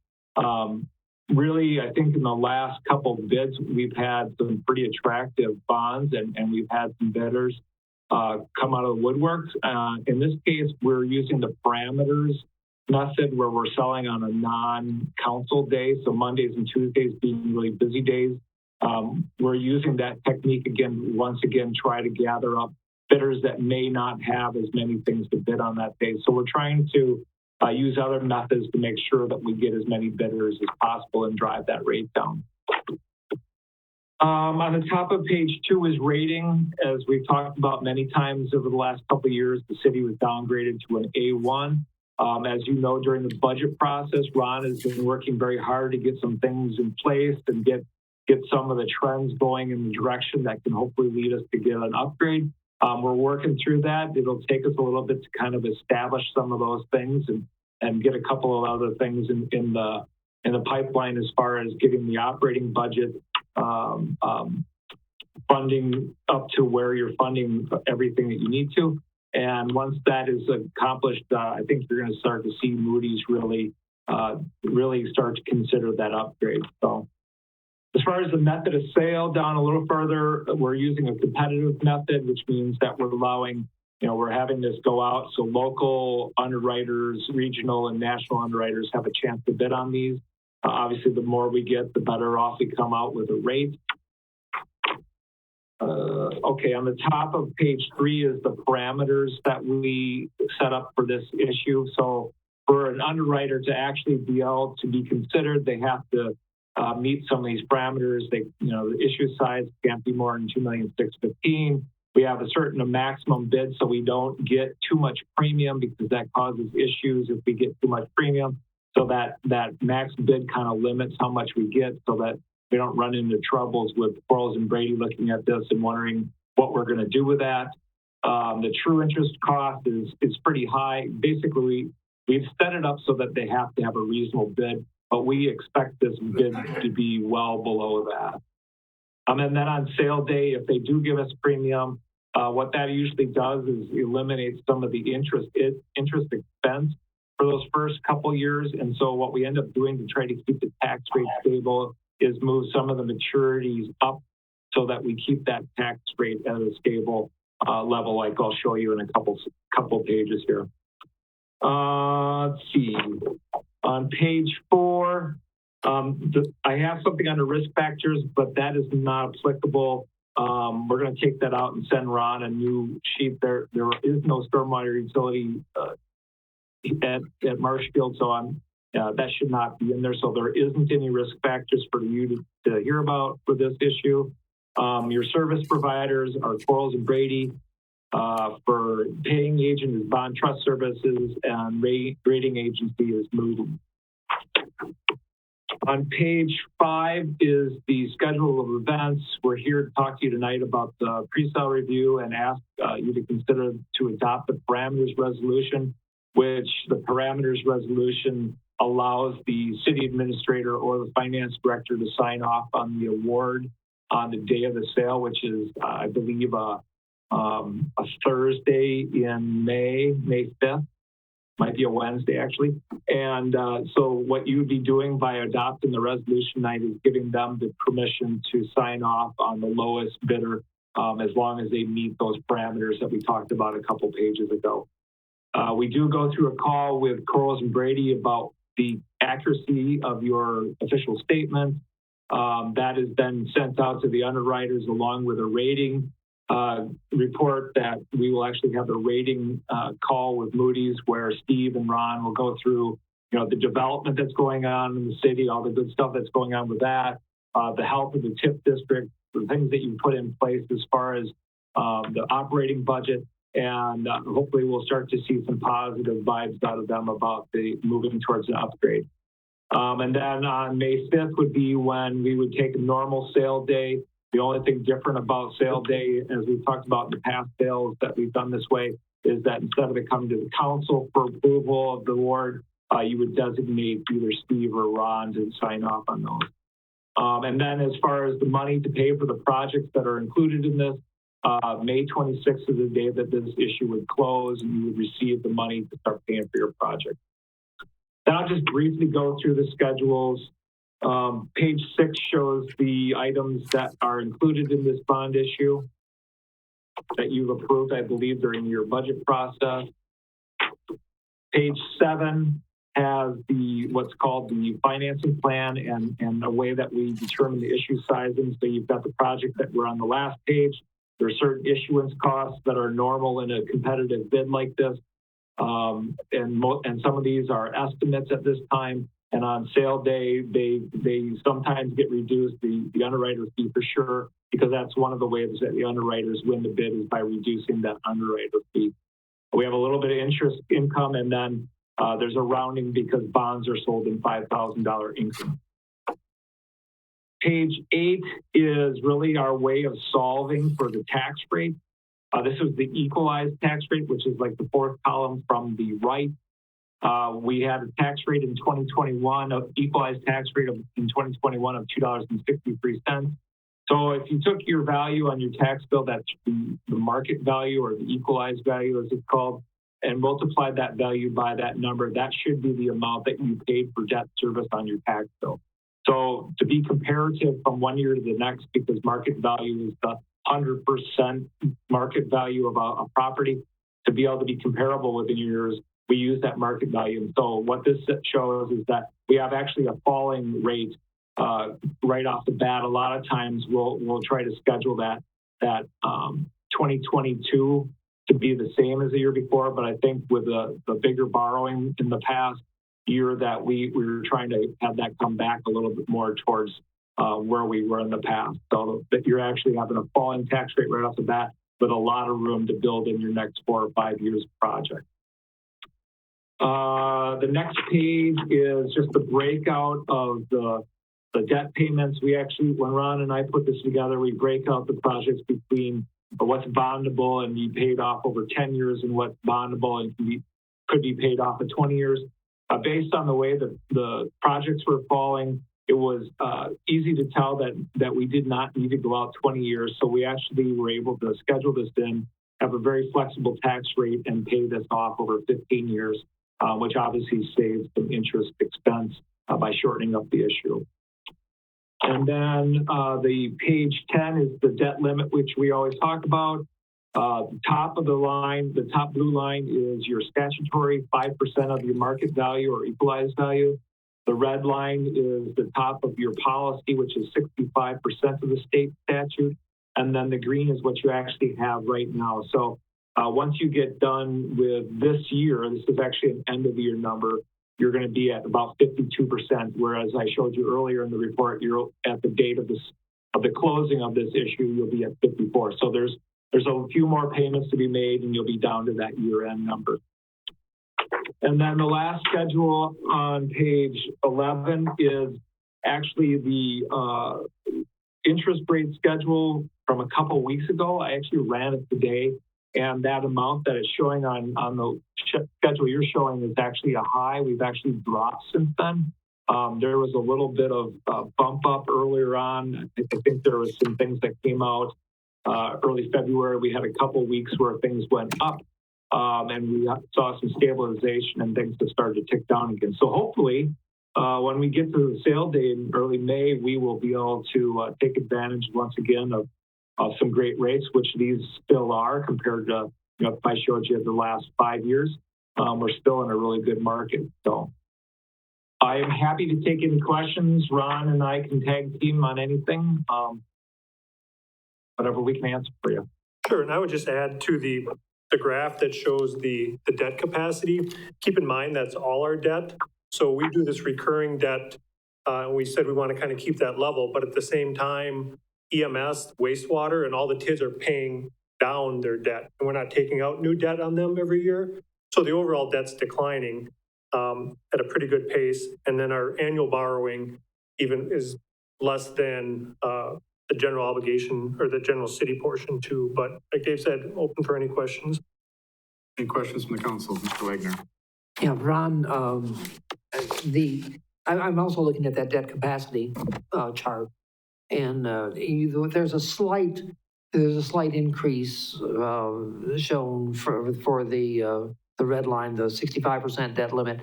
Really, I think in the last couple of bids, we've had some pretty attractive bonds and we've had some bidders come out of the woodwork. In this case, we're using the parameters method where we're selling on a non-council day. So Mondays and Tuesdays being really busy days. We're using that technique once again, try to gather up bidders that may not have as many things to bid on that day. So we're trying to use other methods to make sure that we get as many bidders as possible and drive that rate down. On the top of page 2 is rating. As we've talked about many times over the last couple of years, the city was downgraded to an A1. As you know, during the budget process, Ron has been working very hard to get some things in place and get some of the trends going in the direction that can hopefully lead us to get an upgrade. We're working through that. It'll take us a little bit to kind of establish some of those things and get a couple of other things in the pipeline as far as getting the operating budget funding up to where you're funding everything that you need to. And once that is accomplished, I think you're going to start to see Moody's really start to consider that upgrade. So as far as the method of sale, down a little further, we're using a competitive method, which means that we're allowing, we're having this go out so local underwriters, regional and national underwriters have a chance to bid on these. Obviously, the more we get, the better off we come out with a rate. Okay, on the top of page 3 is the parameters that we set up for this issue. So for an underwriter to actually be able to be considered, they have to meet some of these parameters. The issue size can't be more than $2,615,000. We have a certain maximum bid, so we don't get too much premium because that causes issues if we get too much premium. So that max bid kind of limits how much we get so that we don't run into troubles with Quarles and Brady looking at this and wondering what we're going to do with that. The true interest cost is pretty high. Basically, we've set it up so that they have to have a reasonable bid, but we expect this bid to be well below that. And then on sale day, if they do give us premium, what that usually does is eliminates some of the interest expense for those first couple years. And so what we end up doing to try to keep the tax rate stable is move some of the maturities up so that we keep that tax rate at a stable level, like I'll show you in a couple pages here. Let's see. On page 4, I have something under risk factors, but that is not applicable. We're going to take that out and send Ron a new sheet. There is no stormwater utility at Marshfield, so that should not be in there. So there isn't any risk factors for you to hear about for this issue. Your service providers are Quarles and Brady. For paying agent is Bond Trust Services, and rating agency is Moody. On page 5 is the schedule of events. We're here to talk to you tonight about the pre-sale review and ask you to consider to adopt the parameters resolution, which the parameters resolution allows the city administrator or the finance director to sign off on the award on the day of the sale, which is, I believe, a Thursday in May 5th. Might be a Wednesday, actually. And so what you'd be doing by adopting the resolution tonight is giving them the permission to sign off on the lowest bidder as long as they meet those parameters that we talked about a couple pages ago. We do go through a call with Quarles and Brady about the accuracy of your official statement. That has been sent out to the underwriters along with a rating report that we will actually have a rating call with Moody's where Steve and Ron will go through, the development that's going on in the city, all the good stuff that's going on with that, the health of the TIP district, the things that you put in place as far as the operating budget, and hopefully we'll start to see some positive vibes out of them about the moving towards an upgrade. And then on May 5th would be when we would take a normal sale day. The only thing different about sale day, as we've talked about in the past sales that we've done this way, is that instead of it coming to the council for approval of the award, you would designate either Steve or Ron to sign off on those. And then as far as the money to pay for the projects that are included in this, May 26th is the day that this issue would close and you would receive the money to start paying for your project. Then I'll just briefly go through the schedules. Page 6 shows the items that are included in this bond issue that you've approved, I believe, during your budget process. Page 7 has what's called the financing plan and a way that we determine the issue sizing. So you've got the project that were on the last page. There are certain issuance costs that are normal in a competitive bid like this. And some of these are estimates at this time. And on sale day, they sometimes get reduced, the underwriter fee for sure, because that's one of the ways that the underwriters win the bid is by reducing that underwriter fee. We have a little bit of interest income, and then there's a rounding because bonds are sold in $5,000 increments. Page 8 is really our way of solving for the tax rate. This is the equalized tax rate, which is like the fourth column from the right. We had a tax rate in 2021, equalized tax rate in 2021 of $2.63. So if you took your value on your tax bill, that's the market value or the equalized value as it's called, and multiplied that value by that number, that should be the amount that you paid for debt service on your tax bill. So to be comparative from one year to the next, because market value is the 100% market value of a property, to be able to be comparable within years, we use that market value. And so what this shows is that we have actually a falling rate right off the bat. A lot of times we'll try to schedule that 2022 to be the same as the year before. But I think with the bigger borrowing in the past year that we were trying to have that come back a little bit more towards where we were in the past. So that you're actually having a falling tax rate right off the bat with a lot of room to build in your next 4 or 5 years of project. The next page is just the breakout of the debt payments. We actually, when Ron and I put this together, we break out the projects between what's bondable and you paid off over 10 years and what's bondable and could be paid off in 20 years. Based on the way that the projects were falling, it was easy to tell that we did not need to go out 20 years. So we actually were able to schedule this in, have a very flexible tax rate and pay this off over 15 years. Which obviously saves some interest expense by shortening up the issue. And then the page 10 is the debt limit, which we always talk about. The top of the line, the top blue line is your statutory 5% of your market value or equalized value. The red line is the top of your policy, which is 65% of the state statute. And then the green is what you actually have right now. So once you get done with this year, this is actually an end of the year number, you're going to be at about 52%, whereas I showed you earlier in the report, you're at the date of the closing of this issue, you'll be at 54. So there's a few more payments to be made, and you'll be down to that year-end number. And then the last schedule on page 11 is actually the interest rate schedule from a couple weeks ago. I actually ran it today, and that amount that is showing on the schedule you're showing is actually a high. We've actually dropped since then. There was a little bit of bump up earlier on. I think there was some things that came out early February. We had a couple weeks where things went up, and we saw some stabilization and things that started to tick down again. So hopefully, when we get to the sale date in early May, we will be able to take advantage once again of some great rates, which these still are compared to, if I showed you the last 5 years, we're still in a really good market. So I am happy to take any questions. Ron and I can tag team on anything, whatever we can answer for you. Sure, and I would just add to the graph that shows the debt capacity. Keep in mind that's all our debt. So we do this recurring debt. We said we want to kind of keep that level, but at the same time, EMS, wastewater, and all the TIDs are paying down their debt. And we're not taking out new debt on them every year. So the overall debt's declining at a pretty good pace. And then our annual borrowing even is less than the general obligation or the general city portion too. But like Dave said, open for any questions. Any questions from the council, Mr. Wagner? Yeah, Ron, I'm also looking at that debt capacity chart, and there's a slight increase shown for the red line, the 65% debt limit.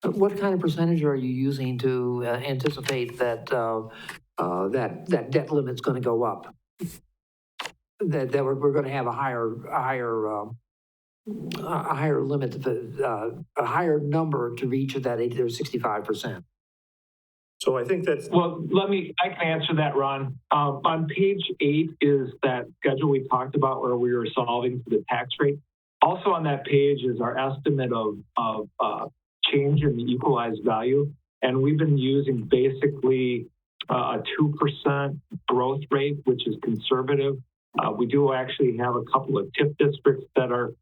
What kind of percentage are you using to anticipate that that debt limit's going to go up? That we're going to have a higher limit, a higher number to reach that 80 or 65%. So I think that's... Well, I can answer that, Ron. On page 8 is that schedule we talked about where we were solving for the tax rate. Also on that page is our estimate of change in the equalized value. And we've been using basically a 2% growth rate, which is conservative. We do actually have a couple of TIF districts that are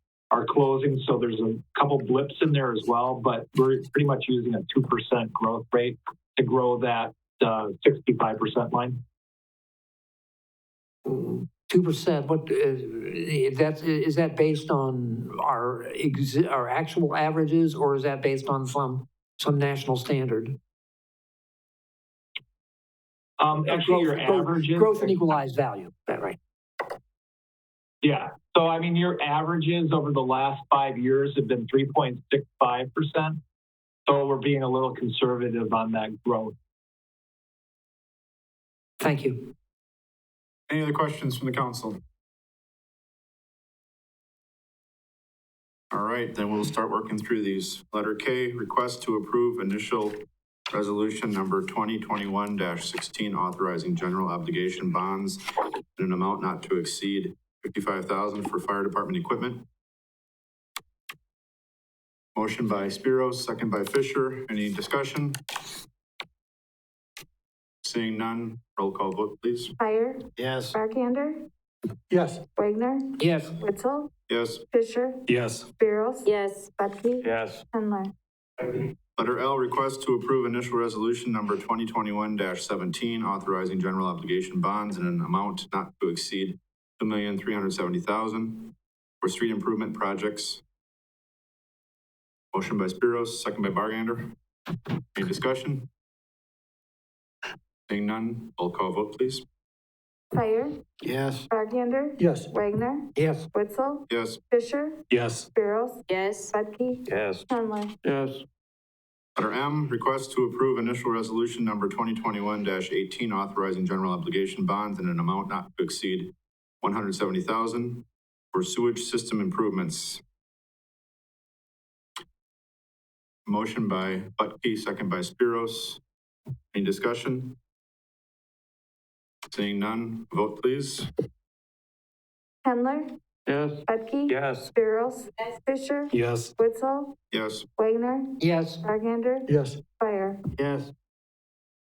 closing, so there's a couple blips in there as well, but we're pretty much using a 2% growth rate to grow that 65% line. 2%. What is that based on our actual averages, or is that based on some national standard? Actually, your averages. Growth and equalized value. Is that right? Yeah. So, I mean, your averages over the last 5 years have been 3.65%. So we're being a little conservative on that growth. Thank you. Any other questions from the council? All right, then we'll start working through these. Letter K, request to approve initial resolution number 2021-16, authorizing general obligation bonds in an amount not to exceed $55,000 for fire department equipment. Motion by Spiros, second by Fisher. Any discussion? Seeing none, roll call vote, please. Fire. Yes. Barkander. Yes. Wagner. Yes. Witzel. Yes. Fisher. Yes. Spiros. Yes. Butke. Yes. Henler. Letter L, request to approve initial resolution number 2021-17, authorizing general obligation bonds in an amount not to exceed $2,370,000 for street improvement projects. Motion by Spiros, second by Bargander. Any discussion? Seeing none, roll call vote, please. Fire. Yes. Barkander. Yes. Wagner. Yes. Witzel. Yes. Fisher. Yes. Spiros. Yes. Butke. Yes. Henler. Yes. Letter M, request to approve initial resolution number 2021-18 authorizing general obligation bonds in an amount not to exceed $170,000 for sewage system improvements. Motion by Butke, second by Spiros. Any discussion? Seeing none, vote please. Handler, Yes. Budke, Yes. Spiros, Fisher, Yes. Witzel, Yes. Wagner, Yes. Bargander, Yes. Fire. Yes.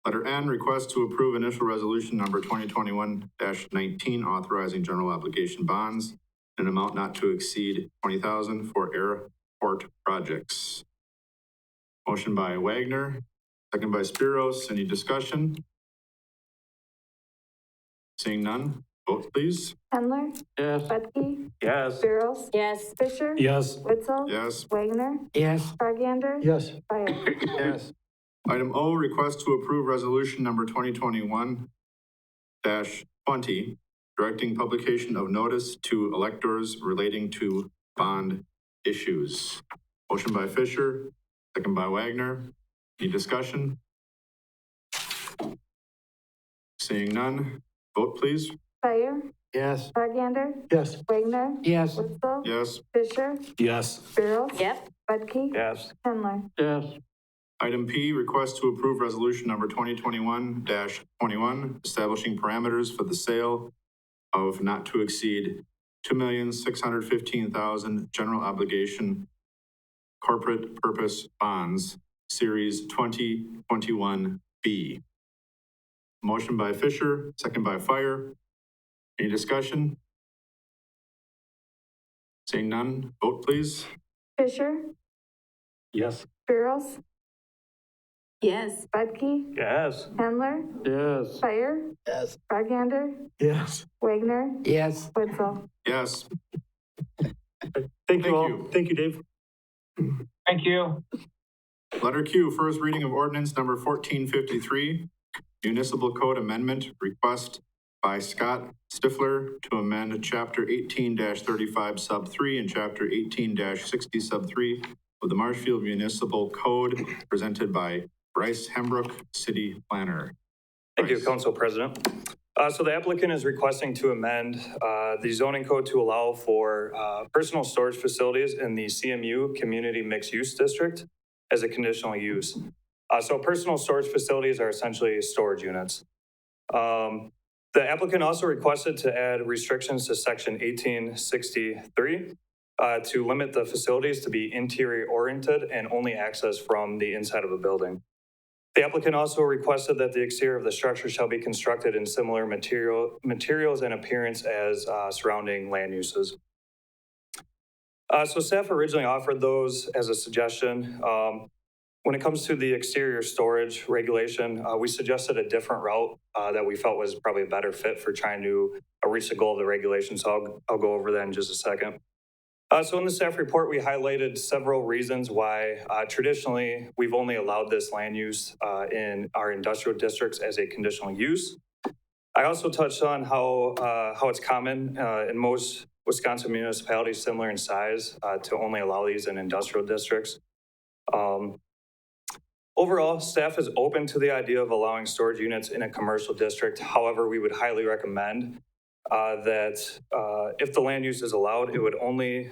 Letter N, request to approve initial resolution number 2021-19 authorizing general obligation bonds in an amount not to exceed $20,000 for airport projects. Motion by Wagner, second by Spiros. Any discussion? Seeing none, vote please. Handler, Yes. Budke, Yes. Spiros, Yes. Fisher, Yes. Witzel, Yes. Wagner, Yes. Bargander, Yes. Fire. Yes. Item O, request to approve resolution number 2021-20, directing publication of notice to electors relating to bond issues. Motion by Fisher, second by Wagner. Any discussion? Seeing none, vote please. Fire, Yes. Bargander, Yes. Wagner, Yes. Witzel, Yes. Fisher, Yes. Spiros, Yep. Budke, Yes. Handler. Yes. Item P, request to approve resolution number 2021-21, establishing parameters for the sale of not to exceed $2,615,000 general obligation corporate purpose bonds, series 2021B. Motion by Fisher, second by Fire. Any discussion? Seeing none, vote please. Fisher, Yes. Spiros, Yes. Budke, Yes. Handler, Yes. Fire, Yes. Bargander, Yes. Wagner, Yes. Witzel. Yes. Thank you all. you. Thank you, Dave. Thank you. Letter Q, first reading of ordinance number 1453, municipal code amendment request by Scott Stifler to amend chapter 18-35 sub 3 and chapter 18-60 sub 3 of the Marshfield Municipal Code, presented by Bryce Hembrook, city planner. Thank you, Bryce. Council President. So the applicant is requesting to amend the zoning code to allow for personal storage facilities in the CMU Community Mixed Use District as a conditional use. So personal storage facilities are essentially storage units. The applicant also requested to add restrictions to section 1863 to limit the facilities to be interior oriented and only access from the inside of a building. The applicant also requested that the exterior of the structure shall be constructed in similar materials and appearance as surrounding land uses. So staff originally offered those as a suggestion. When it comes to the exterior storage regulation, we suggested a different route that we felt was probably a better fit for trying to reach the goal of the regulation. So I'll go over that in just a second. So in the staff report, we highlighted several reasons why traditionally we've only allowed this land use in our industrial districts as a conditional use. I also touched on how it's common in most Wisconsin municipalities similar in size to only allow these in industrial districts. Overall, staff is open to the idea of allowing storage units in a commercial district. However, we would highly recommend that if the land use is allowed, it could only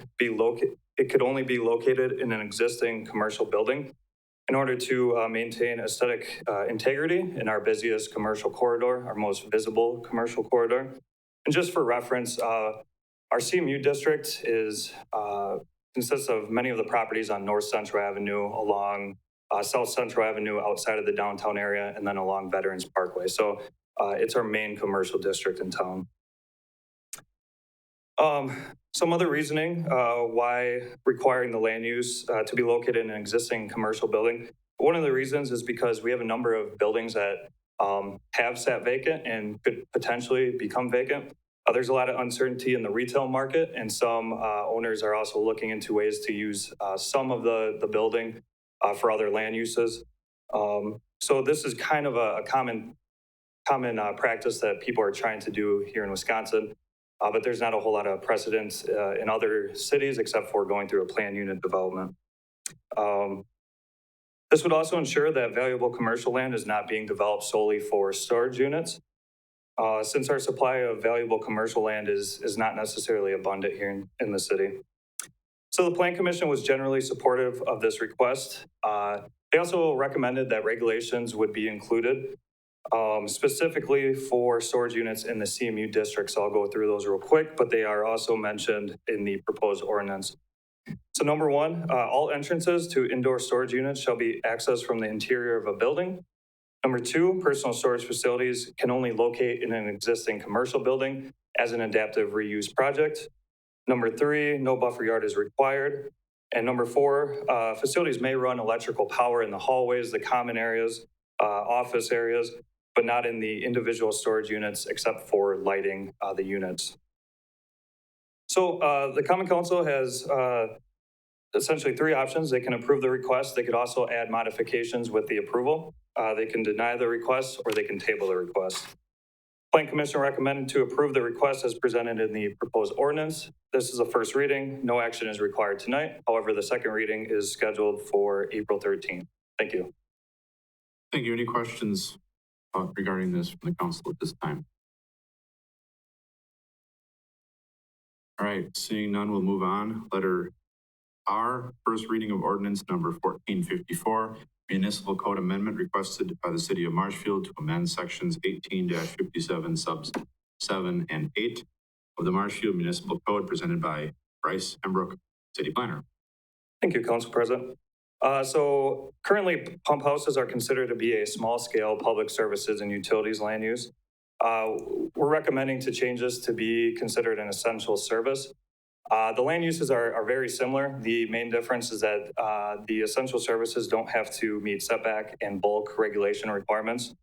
be located in an existing commercial building in order to maintain aesthetic integrity in our busiest commercial corridor, our most visible commercial corridor. And just for reference, our CMU district consists of many of the properties on North Central Avenue, along South Central Avenue outside of the downtown area, and then along Veterans Parkway. So it's our main commercial district in town. Some other reasoning why requiring the land use to be located in an existing commercial building. One of the reasons is because we have a number of buildings that have sat vacant and could potentially become vacant. There's a lot of uncertainty in the retail market, and some owners are also looking into ways to use some of the building for other land uses. So this is kind of a common practice that people are trying to do here in Wisconsin. But there's not a whole lot of precedence in other cities except for going through a planned unit development. This would also ensure that valuable commercial land is not being developed solely for storage units, since our supply of valuable commercial land is not necessarily abundant here in the city. So the Plan Commission was generally supportive of this request. They also recommended that regulations would be included, specifically for storage units in the CMU district. So I'll go through those real quick, but they are also mentioned in the proposed ordinance. So number one, all entrances to indoor storage units shall be accessed from the interior of a building. Number two, personal storage facilities can only locate in an existing commercial building as an adaptive reuse project. Number three, no buffer yard is required. And number four, facilities may run electrical power in the hallways, the common areas, office areas, but not in the individual storage units except for lighting the units. So the Common Council has essentially three options. They can approve the request. They could also add modifications with the approval. They can deny the request or they can table the request. Plan Commission recommended to approve the request as presented in the proposed ordinance. This is a first reading. No action is required tonight. However, the second reading is scheduled for April 13th. Thank you. Thank you. Any questions regarding this from the council at this time? All right, seeing none, we'll move on. Letter R, first reading of ordinance number 1454, municipal code amendment requested by the city of Marshfield to amend sections 18-57 subs 7 and 8 of the Marshfield Municipal Code, presented by Bryce Hembrook, city planner. Thank you, Council President. So currently, pump houses are considered to be a small-scale public services and utilities land use. We're recommending to change this to be considered an essential service. The land uses are very similar. The main difference is that the essential services don't have to meet setback and bulk regulation requirements.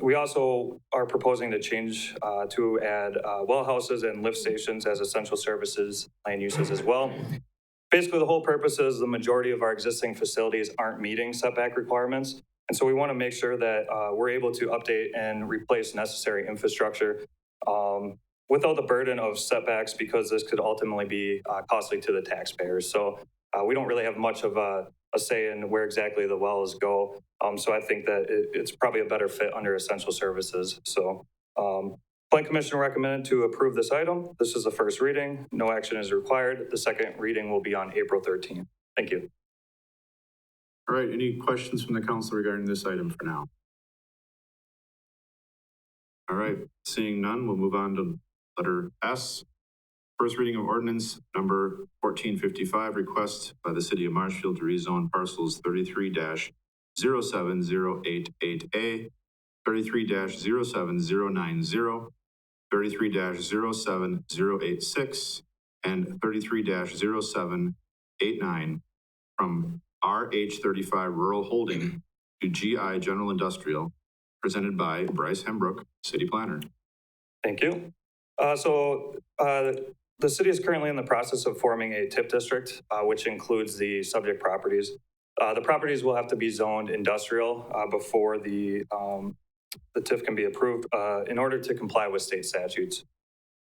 We also are proposing to change to add well houses and lift stations as essential services land uses as well. Basically, the whole purpose is the majority of our existing facilities aren't meeting setback requirements. And so we want to make sure that we're able to update and replace necessary infrastructure without the burden of setbacks, because this could ultimately be costly to the taxpayers. So we don't really have much of a say in where exactly the wells go. So I think that it's probably a better fit under essential services. So Plan Commission recommended to approve this item. This is the first reading. No action is required. The second reading will be on April 13th. Thank you. All right, any questions from the council regarding this item for now? All right, seeing none, we'll move on to letter S. First reading of ordinance number 1455, request by the city of Marshfield to rezone parcels 33-07088A, 33-07090, 33-07086, and 33-0789 from RH35 Rural Holding to GI General Industrial, presented by Bryce Hembrook, city planner. Thank you. The city is currently in the process of forming a TIF district, which includes the subject properties. The properties will have to be zoned industrial before the TIF can be approved in order to comply with state statutes.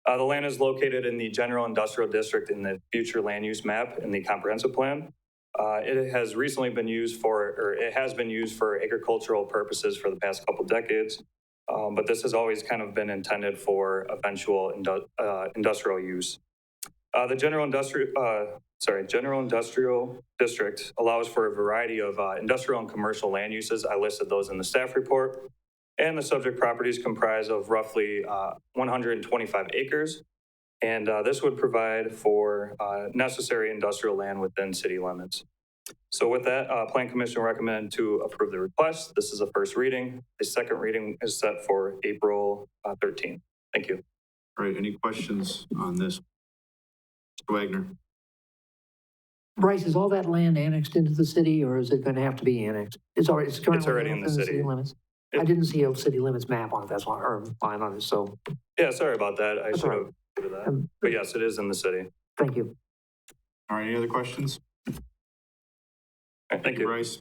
The land is located in the general industrial district in the future land use map in the comprehensive plan. It has recently been used for agricultural purposes for the past couple decades. But this has always kind of been intended for eventual industrial use. The general industrial district allows for a variety of industrial and commercial land uses. I listed those in the staff report. And the subject properties comprise of roughly 125 acres. And this would provide for necessary industrial land within city limits. So with that, Plan Commission recommended to approve the request. This is a first reading. The second reading is set for April 13th. Thank you. All right, any questions on this? Mr. Wagner. Bryce, is all that land annexed into the city, or is it going to have to be annexed? It's already in the city limits. I didn't see a city limits map on it. That's why, or line on it. So yeah, sorry about that. I should have given that. But yes, it is in the city. Thank you. All right, any other questions? Thank you, Bryce.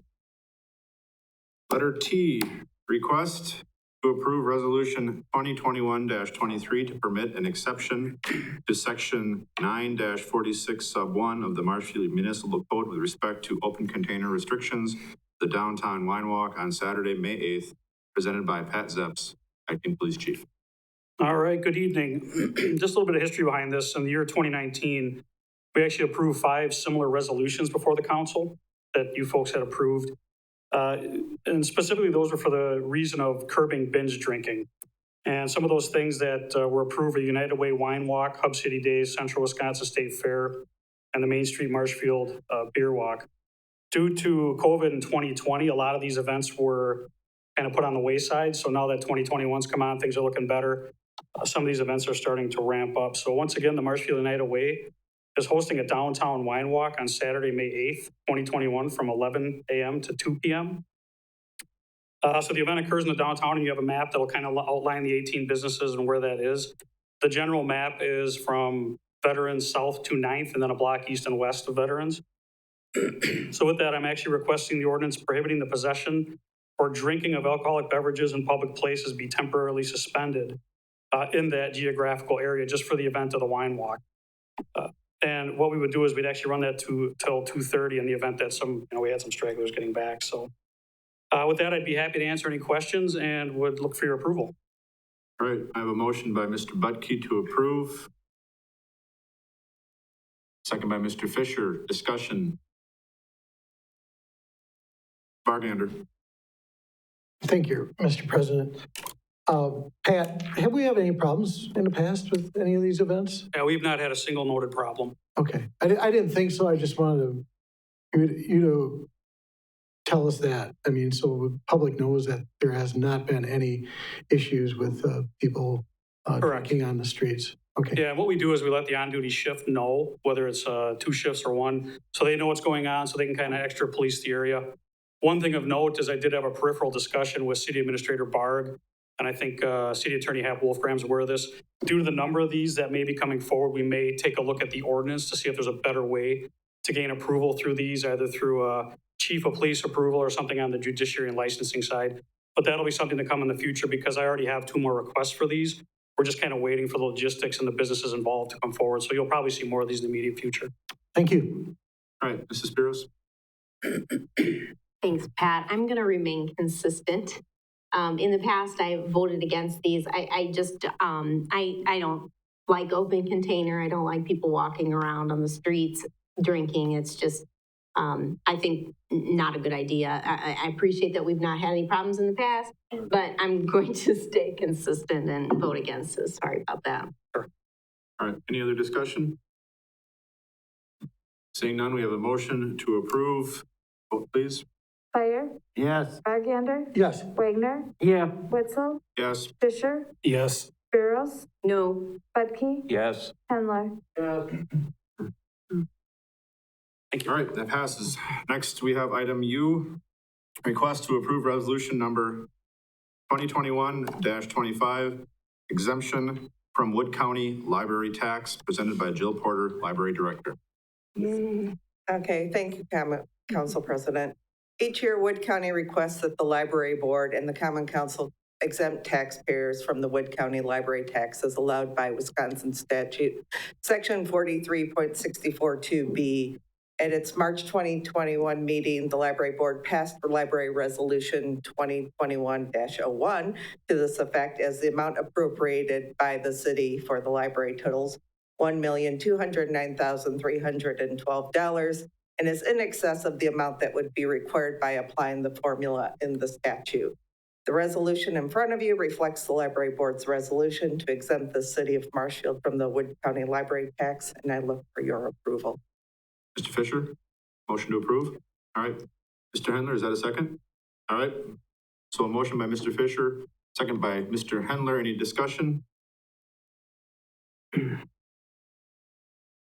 Letter T, request to approve Resolution 2021-23 to permit an exception to Section 9-46 Sub 1 of the Marshfield Municipal Code with respect to open container restrictions, the downtown wine walk on Saturday, May 8th, presented by Pat Zeps, Acting Police Chief. All right, good evening. Just a little bit of history behind this. In the year 2019, we actually approved 5 similar resolutions before the council that you folks had approved. And specifically, those were for the reason of curbing binge drinking. And some of those things that were approved are United Way Wine Walk, Hub City Days, Central Wisconsin State Fair, and the Main Street Marshfield Beer Walk. Due to COVID in 2020, a lot of these events were kind of put on the wayside. So now that 2021's come on, things are looking better. Some of these events are starting to ramp up. So once again, the Marshfield United Way is hosting a downtown wine walk on Saturday, May 8th, 2021 from 11 a.m. to 2 p.m. So the event occurs in the downtown, and you have a map that will kind of outline the 18 businesses and where that is. The general map is from Veterans South to 9th, and then a block east and west of Veterans. So with that, I'm actually requesting the ordinance prohibiting the possession or drinking of alcoholic beverages in public places be temporarily suspended in that geographical area just for the event of the wine walk. And what we would do is we'd actually run that till 2:30 in the event that we had some stragglers getting back. So with that, I'd be happy to answer any questions and would look for your approval. All right, I have a motion by Mr. Butke to approve. Second by Mr. Fisher. Discussion. Bargander. Thank you, Mr. President. Pat, have we had any problems in the past with any of these events? Yeah, we've not had a single noted problem. Okay, I didn't think so. I just wanted you to tell us that. I mean, so the public knows that there has not been any issues with people drinking on the streets. Okay. Yeah, what we do is we let the on-duty shift know, whether it's 2 shifts or 1, so they know what's going on, so they can kind of extra police the area. One thing of note is I did have a peripheral discussion with City Administrator Barg, and I think City Attorney Hap Wolfgram's aware of this. Due to the number of these that may be coming forward, we may take a look at the ordinance to see if there's a better way to gain approval through these, either through chief of police approval or something on the judiciary and licensing side. But that'll be something to come in the future because I already have 2 more requests for these. We're just kind of waiting for the logistics and the businesses involved to come forward. So you'll probably see more of these in the immediate future. Thank you. All right, Mrs. Spiros. Thanks, Pat. I'm going to remain consistent. In the past, I voted against these. I don't like open container. I don't like people walking around on the streets drinking. It's just, I think, not a good idea. I appreciate that we've not had any problems in the past, but I'm going to stay consistent and vote against this. Sorry about that. Sure. All right, any other discussion? Seeing none, we have a motion to approve. Vote, please. Fire, Yes. Bargander, Yes. Wagner, Yeah. Witzel, Yes. Fisher, Yes. Spiros, No. Butke, Yes. Hendler. Thank you. All right, that passes. Next, we have item U, request to approve resolution number 2021-25, exemption from Wood County library tax, presented by Jill Porter, Library Director. Okay, thank you, Council President. Each year, Wood County requests that the Library Board and the Common Council exempt taxpayers from the Wood County library tax as allowed by Wisconsin statute, Section 43.642B. At its March 2021 meeting, the Library Board passed the Library Resolution 2021-01 to this effect, as the amount appropriated by the city for the library totals $1,209,312 and is in excess of the amount that would be required by applying the formula in the statute. The resolution in front of you reflects the Library Board's resolution to exempt the city of Marshfield from the Wood County library tax, and I look for your approval. Mr. Fisher, motion to approve. All right. Mr. Hendler, is that a second? All right. So a motion by Mr. Fisher, second by Mr. Hendler. Any discussion?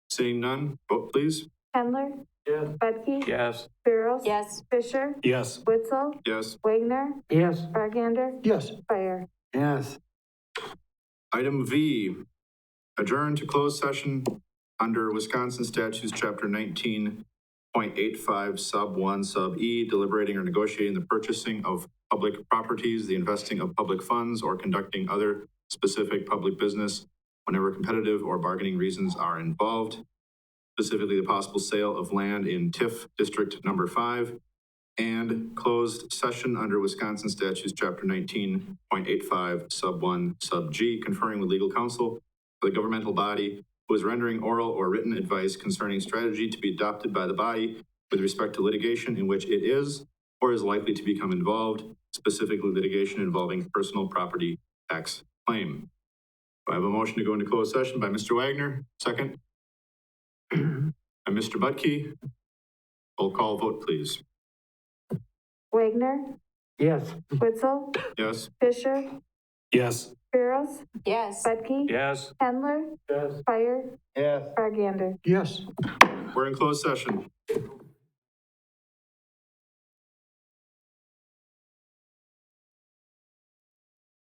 Seeing none, vote please. Hendler, Yes. Butke, Yes. Spiros, Yes. Fisher, Yes. Witzel, Yes. Wagner, Yes. Bargander, Yes. Fire. Yes. Item V, adjourn to closed session under Wisconsin statutes, chapter 19.85, sub 1, sub E, deliberating or negotiating the purchasing of public properties, the investing of public funds, or conducting other specific public business whenever competitive or bargaining reasons are involved, specifically the possible sale of land in TIF District Number 5, and closed session under Wisconsin Statutes Chapter 19.85, Sub 1, Sub G, conferring with legal counsel for the governmental body who is rendering oral or written advice concerning strategy to be adopted by the body with respect to litigation in which it is or is likely to become involved, specifically litigation involving personal property tax claim. I have a motion to go into closed session by Mr. Wagner, second. By Mr. Butke. Roll call vote, please. Wagner, Yes. Witzel, Yes. Fisher, Yes. Barros, Yes. Bedke, Yes. Hendler, Yes. Fire, Yes. Bargander. Yes. We're in closed session.